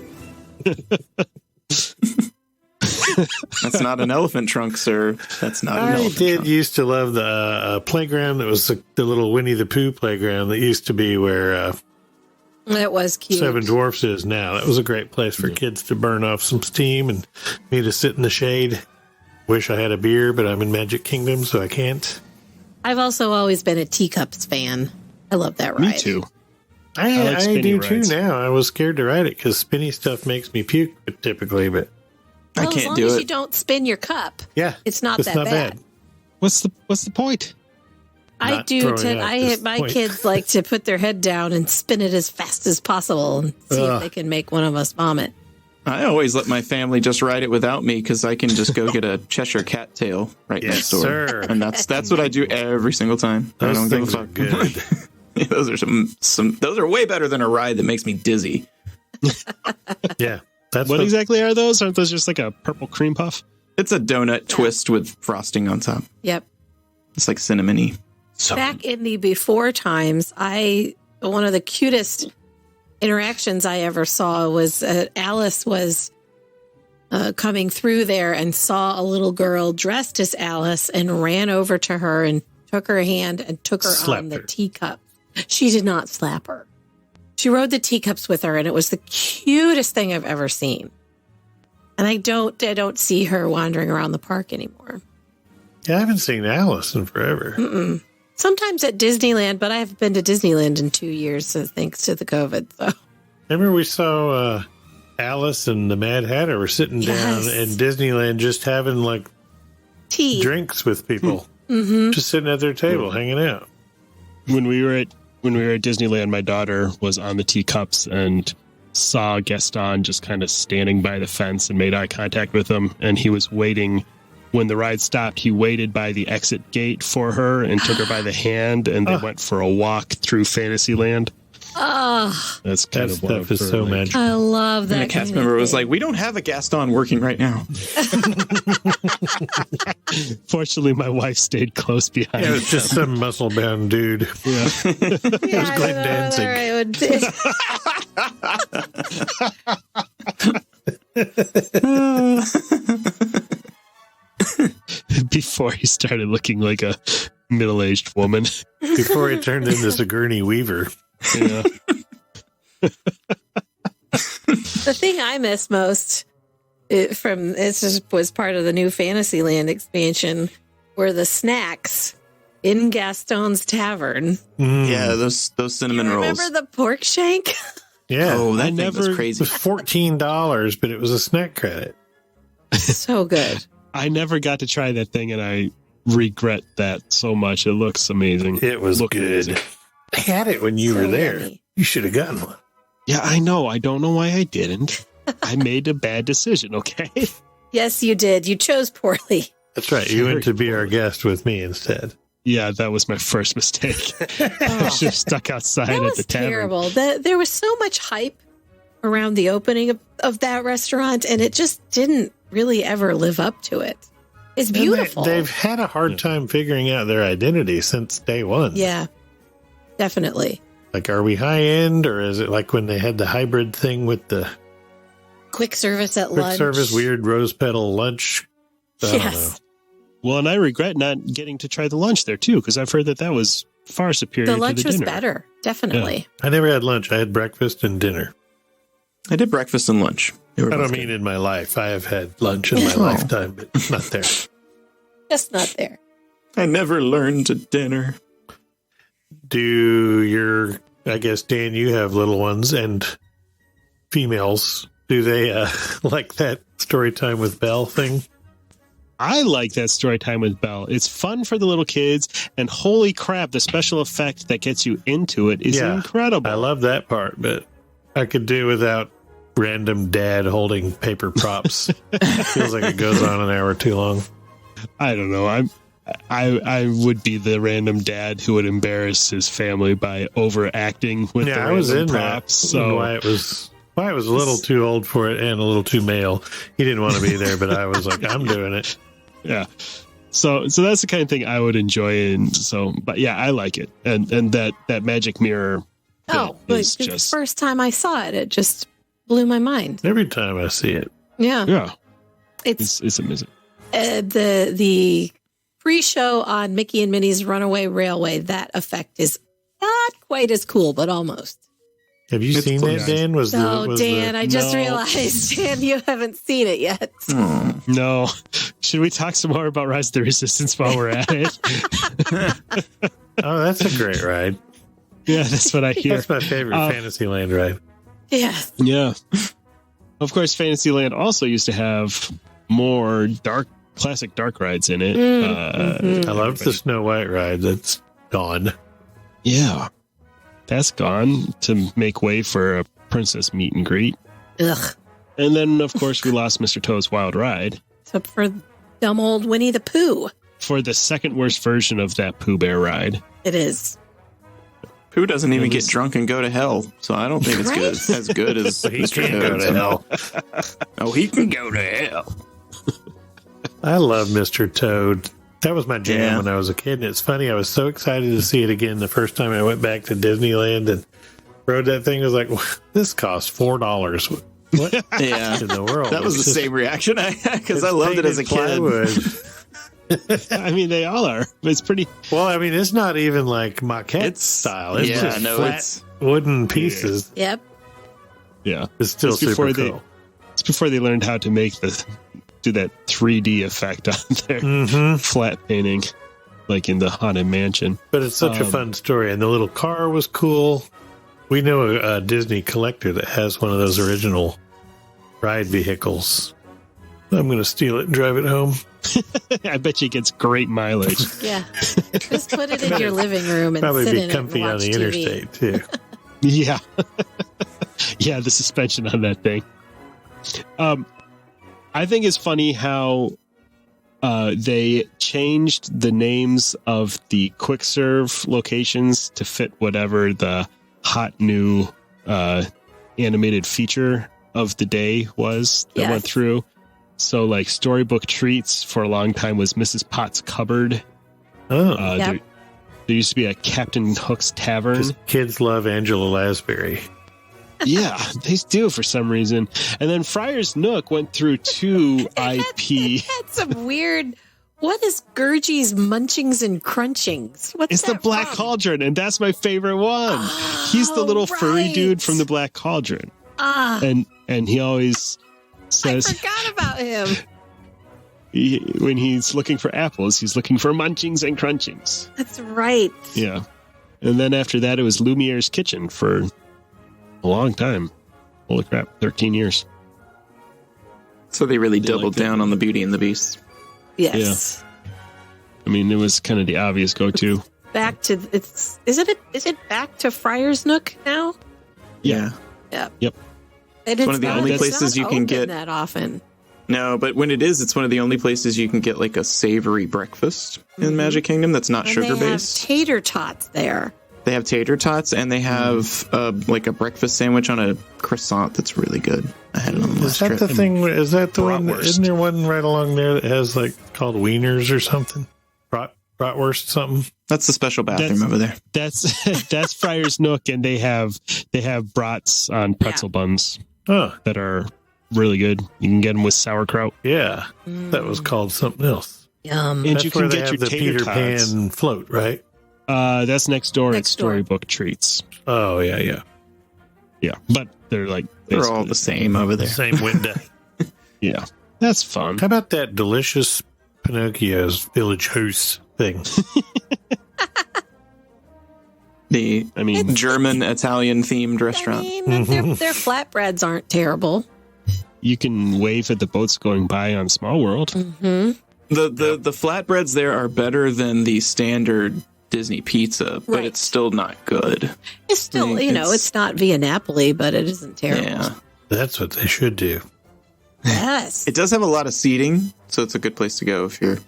that's not an elephant trunk, sir. That's not an I elephant did trunk. used to love the playground that was the little Winnie the Pooh playground that used to be where It was cute. Seven Dwarfs is now. That was a great place for kids to burn off some steam and me to sit in the shade. Wish I had a beer, but I'm in Magic Kingdom, so I can't. I've also always been a Teacups fan. I love that ride. Me too. I like spinny do rides. too now. I was scared to ride it because spinny stuff makes me puke typically, but Well, I as can't long do as it. you don't spin your cup, yeah, it's not that bad. What's the point? I Not do. throwing up I is the my point. kids like to put their head down and spin it as fast as possible and see if Ugh. they can make one of us vomit. I always let my family just ride it without me because I can just go get a Cheshire cat tail right Yes, next door, sir. and that's what I do every single time. I Those don't give a things are fuck. good. Yeah, those are some. Those are way better than a ride that makes me dizzy. Yeah, that's What exactly are those? Aren't those just like a purple cream puff? It's a donut twist with frosting on top. Yep. It's like cinnamony. Back in the before times, one of the cutest interactions I ever saw was Alice was coming through there and saw a little girl dressed as Alice and ran over to her and took her hand and took her Slapped on the her. teacup. She did not slap her. She rode the teacups with her, and it was the cutest thing I've ever seen. And I don't see her wandering around the park anymore. Yeah, I haven't seen Alice in forever. Sometimes at Disneyland, but I haven't been to Disneyland in 2 years, so thanks to the COVID. So Remember we saw Alice and the Mad Hatter were sitting down Yes. in Disneyland just having like tea. drinks with people. Just sitting at their table hanging out. When we were at Disneyland, my daughter was on the teacups and saw Gaston just kind of standing by the fence and made eye contact with him. And he was waiting. When the ride stopped, he waited by the exit gate for her and took her by the hand, and they went for a walk through Fantasyland. Oh, That's kind That of one stuff of is her, so like- magical. I love that. And a cast kind of member was thing. like, "We don't have a Gaston working right now." Fortunately, my wife stayed close behind. Yeah, it was just some muscle bound dude. Yeah. Yeah, I Glenn don't know Danzig. whether I would- Before he started looking like a middle-aged woman. Before he turned into Sigourney Weaver. Yeah. The thing I miss most was part of the new Fantasyland expansion were the snacks in Gaston's Tavern. Yeah, those cinnamon rolls. Remember the pork shank? Yeah. Oh, that I thing never- was It crazy. was $14, but it was a snack credit. So good. I never got to try that thing, and I regret that so much. It looks amazing. It was Looked good. amazing. I had it when you So were there. yummy. You should have gotten one. Yeah, I know. I don't know why I didn't. I made a bad decision, okay? Yes, you did. You chose poorly. That's right. You went to be our guest with me instead. Yeah, that was my first mistake. I should have stuck outside That at was the tavern. terrible. There was so much hype around the opening of that restaurant, and it just didn't really ever live up to it. It's And beautiful. They've had a hard time figuring out their identity since day one. Yeah, definitely. Like, are we high end, or is it like when they had the hybrid thing with the Quick service at quick lunch. service, weird rose petal lunch? I don't know. Yes. Well, and I regret not getting to try the lunch there, too, because I've heard that was far superior The to lunch the was dinner. better. Definitely. I never had lunch. I had breakfast and dinner. I did breakfast and lunch. They were I both don't mean good. in my life. I have had lunch in my lifetime, but not there. Just not there. I never learned to dinner. I guess, Dan, you have little ones and females. Do they like that story time with Belle thing? I like that story time with Belle. It's fun for the little kids, and holy crap, the special effect that gets you into it is incredible. I love that part, but I could do without random dad holding paper props. Feels like it goes on an hour too long. I don't know. I would be the random dad who would embarrass his family by overacting with the random props. So Wyatt was a little too old for it and a little too male. He didn't want to be there, but I was like, I'm doing it. Yeah. So that's the kind of thing I would enjoy. And so, but yeah, I like it. And that magic mirror. Oh, but the first time I saw it, it just blew my mind. Every time I see it. Yeah. Yeah. It's amazing. The pre-show on Mickey and Minnie's Runaway Railway, that effect is not quite as cool, but almost. Have you seen that, Dan? I just realized, Dan, you haven't seen it yet. No. Should we talk some more about Rise of the Resistance while we're at it? Oh, that's a great ride. Yeah, that's what I hear. That's my favorite Fantasyland ride. Yes. Yeah. Of course, Fantasyland also used to have more classic dark rides in it. I love the Snow White ride. That's gone. Yeah. That's gone to make way for a princess meet and greet. Ugh. And then, of course, we lost Mr. Toad's Wild Ride. Except for dumb old Winnie the Pooh. For the second worst version of that Pooh Bear ride. It is. Pooh doesn't even get drunk and go to hell, so I don't think it's good. As good as He can go to hell. Oh, he can go to hell. I love Mr. Toad. That was my jam when I was a kid. And it's funny, I was so excited to see it again the first time I went back to Disneyland and rode that thing. I was like, this costs $4. What in the world? That was the same reaction because I loved it as a kid. I mean, they all are. It's pretty. Well, I mean, it's not even like maquette style. It's just flat wooden pieces. Yep. Yeah. It's still super cool. It's before they learned how to do that 3D effect on their flat painting, like in the Haunted Mansion. But it's such a fun story. And the little car was cool. We know a Disney collector that has one of those original ride vehicles. I'm going to steal it and drive it home. I bet you it gets great mileage. Yeah. Just put it in your living room and probably sit be in comfy it and on the watch interstate, too. Yeah. Yeah, the suspension on that thing. I think it's funny how they changed the names of the quick serve locations to fit whatever the hot new animated feature of the day was that went through. So, like, Storybook Treats for a long time was Mrs. Potts Cupboard. Oh. There used to be a Captain Hook's Tavern. Kids love Angela Lansbury. Yeah, they do for some reason. And then Friar's Nook went through two IP. That's some weird. What is Gurgie's Munchings and Crunchings? What's it's that the Black from? Cauldron, and that's my favorite one. He's the little furry dude from the Black Cauldron. And he always says, I forgot about him. When he's looking for apples, he's looking for munchings and crunchings. That's right. Yeah. And then after that, it was Lumiere's Kitchen for a long time. Holy crap, 13 years. So they really doubled down on the Beauty and the Beast. Yes. Yeah. I mean, it was kind of the obvious go-to. Back to is it back to Friar's Nook now? Yeah. Yeah. Yep. And it's one of the only places you can get that often. No, but when it is, it's one of the only places you can get like a savory breakfast in Magic Kingdom that's not sugar based. They have tater tots there. They have tater tots, and they have like a breakfast sandwich on a croissant that's really good. I had it on the last trip. Is that the thing? Is that the one? Bratwurst. Isn't there one right along there that has like called wieners or something? Bratwurst something. That's the special bathroom over there. That's Friar's Nook, and they have brats on pretzel buns that are really good. You can get them with sauerkraut. Yeah, that was called something else. Yum. And That's you can where they get have your the tater Peter tots. Pan float, right? That's next door at Next door. Storybook Treats. Oh yeah. Yeah, but they're like They're all the same over there. Same window. Yeah, that's fun. How about that delicious Pinocchio's Village House thing? The German Italian themed restaurant. I mean, their flatbreads aren't terrible. You can wave at the boats going by on Small World. Mm-hmm. The flatbreads there are better than the standard Disney pizza, but Right. it's still not good. It's still, it's not via Napoli, but it isn't terrible. Yeah. That's what they should do. Yes. It does have a lot of seating, so it's a good place to go if you're...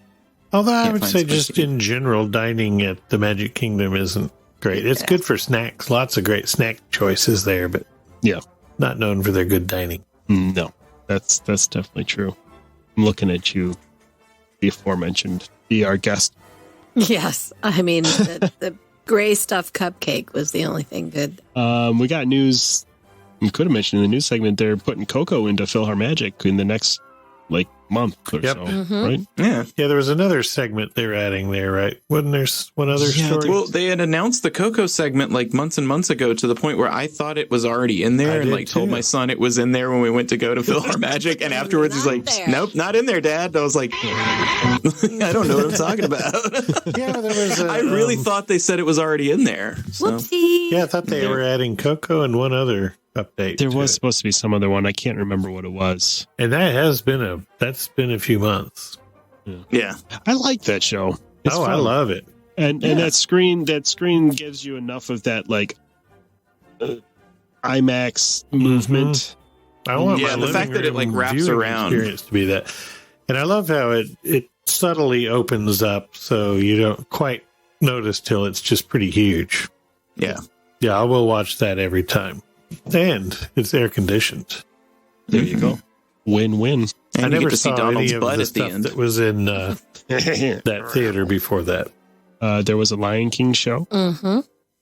Although I Can't would find say space just to eat. in general, dining at the Magic Kingdom isn't great. It's good for snacks. Lots of great snack choices there, but Yeah. not known for their good dining. No, that's definitely true. I'm looking at you, the aforementioned, be our guest. Yes. I mean, the gray stuffed cupcake was the only thing good. We got news. We could have mentioned in the news segment they're putting Coco into PhilharMagic in the next month or Yep. so, right? Yeah. Yeah, there was another segment they were adding there, right? Wasn't there one other story? Well, they had announced the Coco segment like months and months ago to the point where I thought it was already in there I and did like told too. my son it was in there when we went to go to PhilharMagic. And afterwards he's Not like, there. nope, not in there, Dad. I was like, I don't know what I'm talking about. yeah, there was. I really thought they said it was already in there. So. Whoopsie. Yeah, I thought they were adding Coco and one other update. There to was it. supposed to be some other one. I can't remember what it was. And that's been a few months. Yeah. I like that show. It's I fun. love it. And that screen gives you enough of that IMAX movement. I want Yeah, my the fact living that it, like, room wraps viewing around. experience to be that. And I love how it subtly opens up so you don't quite notice till it's just pretty huge. Yeah. Yeah, I will watch that every time. And it's air conditioned. There you go. Win-win. And I you never get to see saw Donald's any of butt the at the stuff end. that was in that theater before that. There was a Lion King show. Mm-hmm.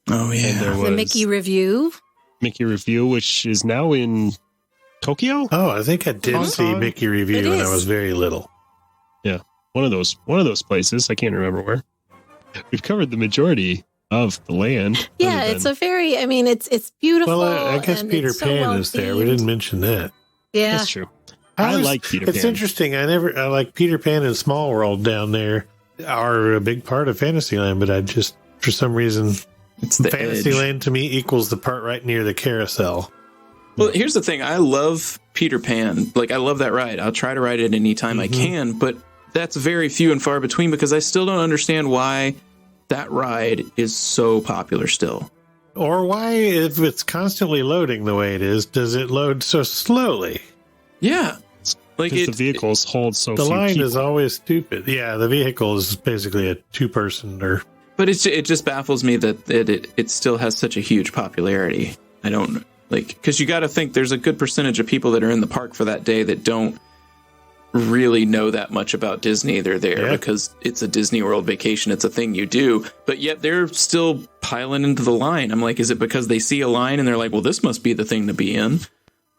Oh, And yeah. there was The Mickey review. Mickey Review, which is now in Tokyo. Oh, I think I did Hong see Kong? Mickey Review It when I is. was very little. One of those places. I can't remember where. We've covered the majority of the land. Yeah, other it's than- a very, it's beautiful. Well, I guess and Peter it's so Pan well is there. We themed. didn't mention that. Yeah. That's true. I like Peter It's Pan. interesting. I like Peter Pan and Small World down there are a big part of Fantasyland, but I just, for some reason, It's the edge. Fantasyland to me equals the part right near the carousel. Well, here's the thing. I love Peter Pan. Like, I love that ride. I'll try to ride it anytime I can, but that's very few and far between because I still don't understand why that ride is so popular still. Or why, if it's constantly loading the way it is, does it load so slowly? Yeah. Like, Because the vehicles hold so The few line people. is always stupid. Yeah, the vehicle is basically a two-person or... but it just baffles me that it still has such a huge popularity. I don't, like, because you got to think there's a good percentage of people that are in the park for that day that don't really know that much about Disney. They're there Yeah. because it's a Disney World vacation. It's a thing you do, but yet they're still piling into the line. I'm like, is it because they see a line and they're like, well, this must be the thing to be in?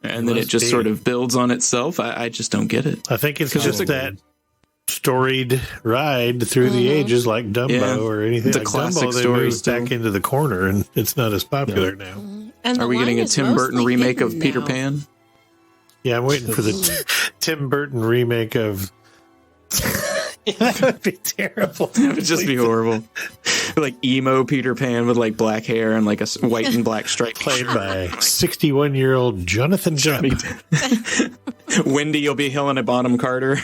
And then it Must just be. sort of builds on itself. I just don't get it. I think it's 'Cause just it's a- that storied ride through the ages like Dumbo Yeah. or anything. The like classic Dumbo, they story moved still. back into the corner and it's not as popular now. And Are the we getting line a is Tim Burton mostly remake of hidden Peter now. Pan? Yeah, I'm waiting for the Tim Burton remake of... that would be terrible. It would just be horrible. Like emo Peter Pan with like black hair and like a white and black stripe. Played by 61-year-old Jonathan Depp. Wendy, you'll be Helena Bonham Carter.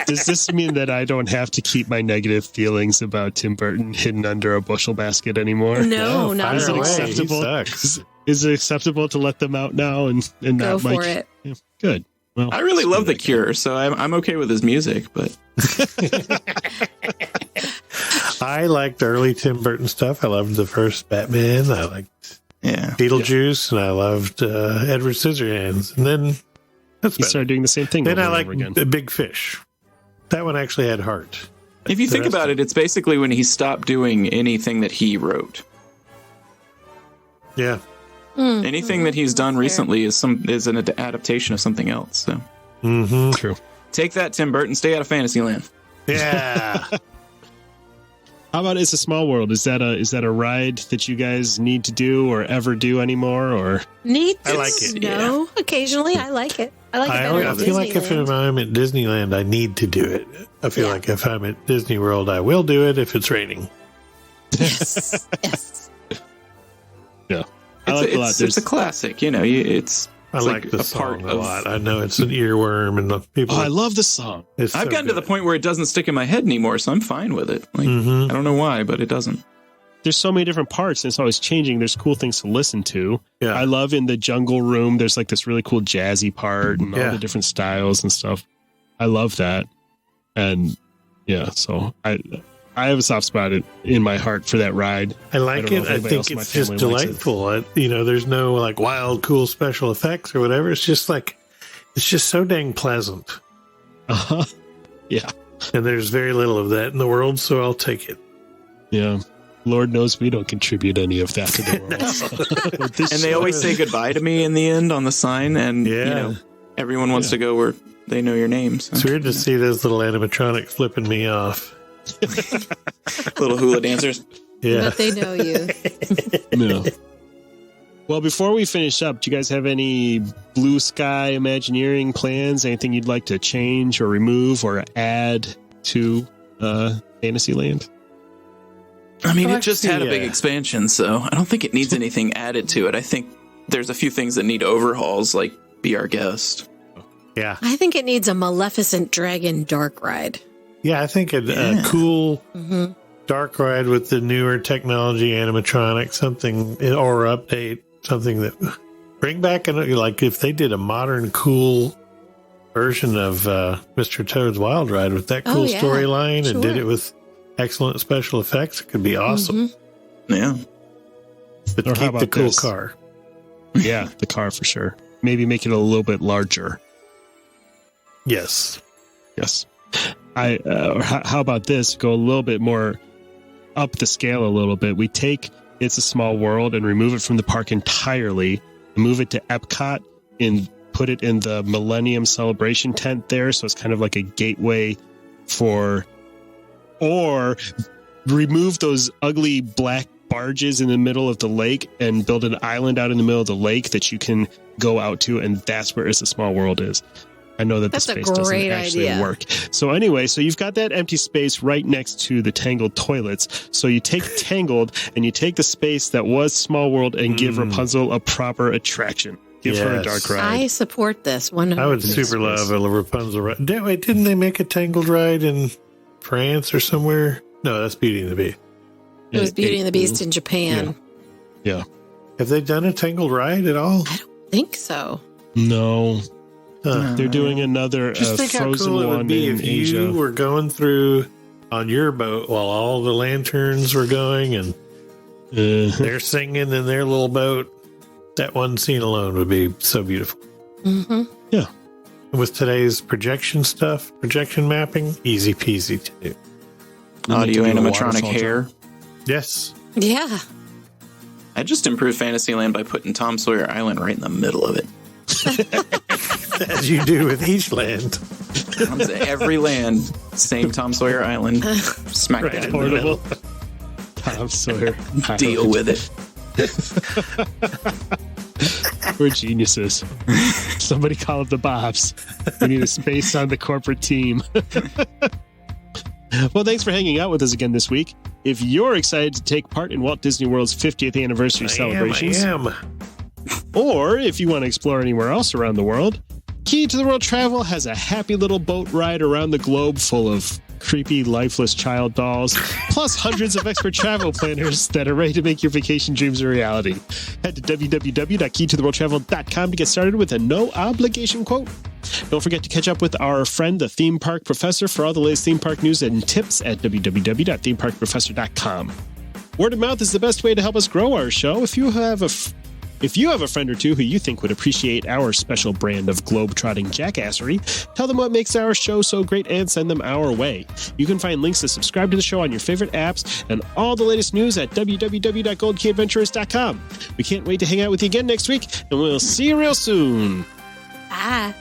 Does this mean that I don't have to keep my negative feelings about Tim Burton hidden under a bushel basket anymore? No, not Is at it all. Fire away. He acceptable? sucks. Is it acceptable to let them out now and Go not for like it. Yeah, good? Well, I really love The Cure, so I'm okay with his music, but I liked early Tim Burton stuff. I loved the first Batman. I liked yeah. Beetlejuice, and I loved Edward Scissorhands. And then that's he better. started doing the same thing Then over I and liked over again. The Big Fish. That one actually had heart. If you The think rest about of- it, it's basically when he stopped doing anything that he wrote. Yeah. Anything that he's done recently is an adaptation of something else. So Mm-hmm. True. take that, Tim Burton. Stay out of Fantasyland. Yeah. How about It's a Small World? Is that a ride that you guys need to do or ever do anymore? Or Neat. I like it. No, occasionally I like it. I like it better I than feel like if Disneyland. I'm at Disneyland, I need to do it. I feel Yeah. like if I'm at Disney World, I will do it if it's raining. Yes. Yes. yeah, I like it a lot. It's a classic. You know, it's I like the song a lot. I know it's an earworm, and the people. Oh, I love the song. I've gotten to the point where it doesn't stick in my head anymore, so I'm fine with it. Like, I don't know why, but it doesn't. There's so many different parts, and it's always changing. There's cool things to listen to. Yeah. I love in the jungle room, there's like this really cool jazzy part and all the different styles and stuff. I love that. And yeah, so I have a soft spot in my heart for that ride. I like it. I think it's just delightful. There's no like wild, cool special effects or whatever. It's just so dang pleasant. Yeah. And there's very little of that in the world, so I'll take it. Yeah. Lord knows we don't contribute any of that to the world. And they always say goodbye to me in the end on the sign, and everyone wants to go where they know your name. So. It's weird to see those little animatronics flipping me off. Little hula dancers. Yeah. But they know you. No. Well, before we finish up, do you guys have any blue sky Imagineering plans? Anything you'd like to change or remove or add to Fantasyland? I mean, it just had a big expansion, so I don't think it needs anything added to it. I think there's a few things that need overhauls, like Be Our Guest. Yeah. I think it needs a Maleficent Dragon dark ride. Yeah, I think a cool dark ride with the newer technology, animatronic, something, or update, something that bring back, like if they did a modern, cool version of Mr. Toad's Wild Ride with that cool storyline and did it with excellent special effects, it could be awesome. Yeah. But Or keep the cool car. Yeah, the car for sure. Maybe make it a little bit larger. Yes. Yes. How about this? Go a little bit more up the scale a little bit. We take It's a Small World and remove it from the park entirely, move it to Epcot and put it in the Millennium Celebration tent there. So it's kind of like a gateway or remove those ugly black barges in the middle of the lake and build an island out in the middle of the lake that you can go out to. And that's where It's a Small World is. I know that That's the space a doesn't great actually idea. work. So anyway, so you've got that empty space right next to the Tangled toilets. So you take Tangled and you take the space that was Small World and give Rapunzel a proper attraction. Give her a dark ride. I support this 100%. I would super love a Rapunzel ride. Wait, didn't they make a Tangled ride in France or somewhere? No, that's Beauty and the Beast. It was Beauty and the Beast in Japan. Yeah. Have they done a Tangled ride at all? I don't think so. No. They're doing another Just think how Frozen cool it one would be in if Asia. you were going through on your boat while all the lanterns were going and they're singing in their little boat. That one scene alone would be so beautiful. Mm-hmm. Yeah. With today's projection mapping, easy peasy to do. Audio They can do a animatronic waterfall hair. Yes. Yeah. I just improved Fantasyland by putting Tom Sawyer Island right in the middle of it. As you do with each land. Every land, same Tom Sawyer Island. Smack that in the middle. Tom Sawyer. Deal with it. We're geniuses. Somebody call up the Bobs. We need a space on the corporate team. Well, thanks for hanging out with us again this week. If you're excited to take part in Walt Disney World's 50th anniversary celebrations, I am. or if you want to explore anywhere else around the world, Key to the World Travel has a happy little boat ride around the globe full of creepy, lifeless child dolls, plus hundreds of expert travel planners that are ready to make your vacation dreams a reality. Head to www.keytotheworldtravel.com to get started with a no-obligation quote. Don't forget to catch up with our friend, the Theme Park Professor, for all the latest theme park news and tips at www.themeparkprofessor.com. Word of mouth is the best way to help us grow our show. If you have a friend or two who you think would appreciate our special brand of globe-trotting jackassery, tell them what makes our show so great and send them our way. You can find links to subscribe to the show on your favorite apps and all the latest news at www.goldkeyadventurers.com. We can't wait to hang out with you again next week, and we'll see you real soon. Bye.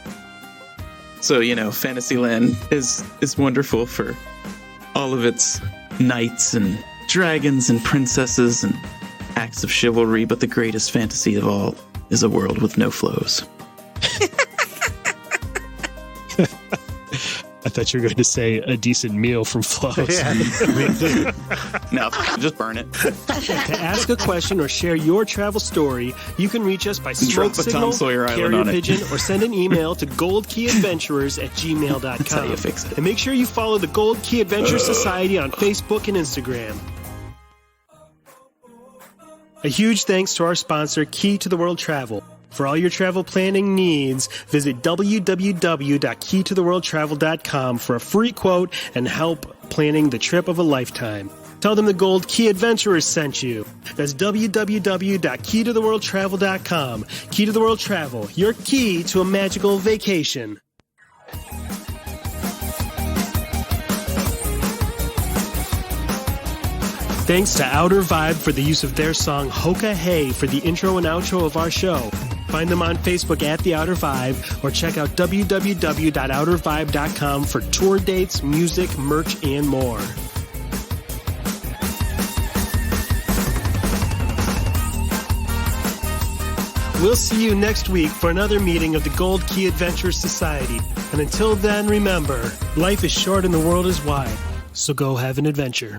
So, Fantasyland is wonderful for all of its knights and dragons and princesses and acts of chivalry, but the greatest fantasy of all is a world with no flows. I thought you were going to say a decent meal from Flo's. Yeah, me too. No, just burn it. To ask a question or share your travel story, you can reach us by smoke Drop a Tom signal, Sawyer Island carrier on it. pigeon, or send an email to goldkeyadventurers@gmail.com. That's how you fix it. And make sure you follow the Gold Key Adventure Society on Facebook and Instagram. A huge thanks to our sponsor, Key to the World Travel. For all your travel planning needs, visit www.keytotheworldtravel.com for a free quote and help planning the trip of a lifetime. Tell them the Gold Key Adventurers sent you. That's www.keytotheworldtravel.com. Key to the World Travel, your key to a magical vacation. Thanks to Outer Vibe for the use of their song Hoka Hey for the intro and outro of our show. Find them on Facebook at The Outer Vibe or check out www.outervibe.com for tour dates, music, merch, and more. We'll see you next week for another meeting of the Gold Key Adventure Society. And until then, remember, life is short and the world is wide, so go have an adventure.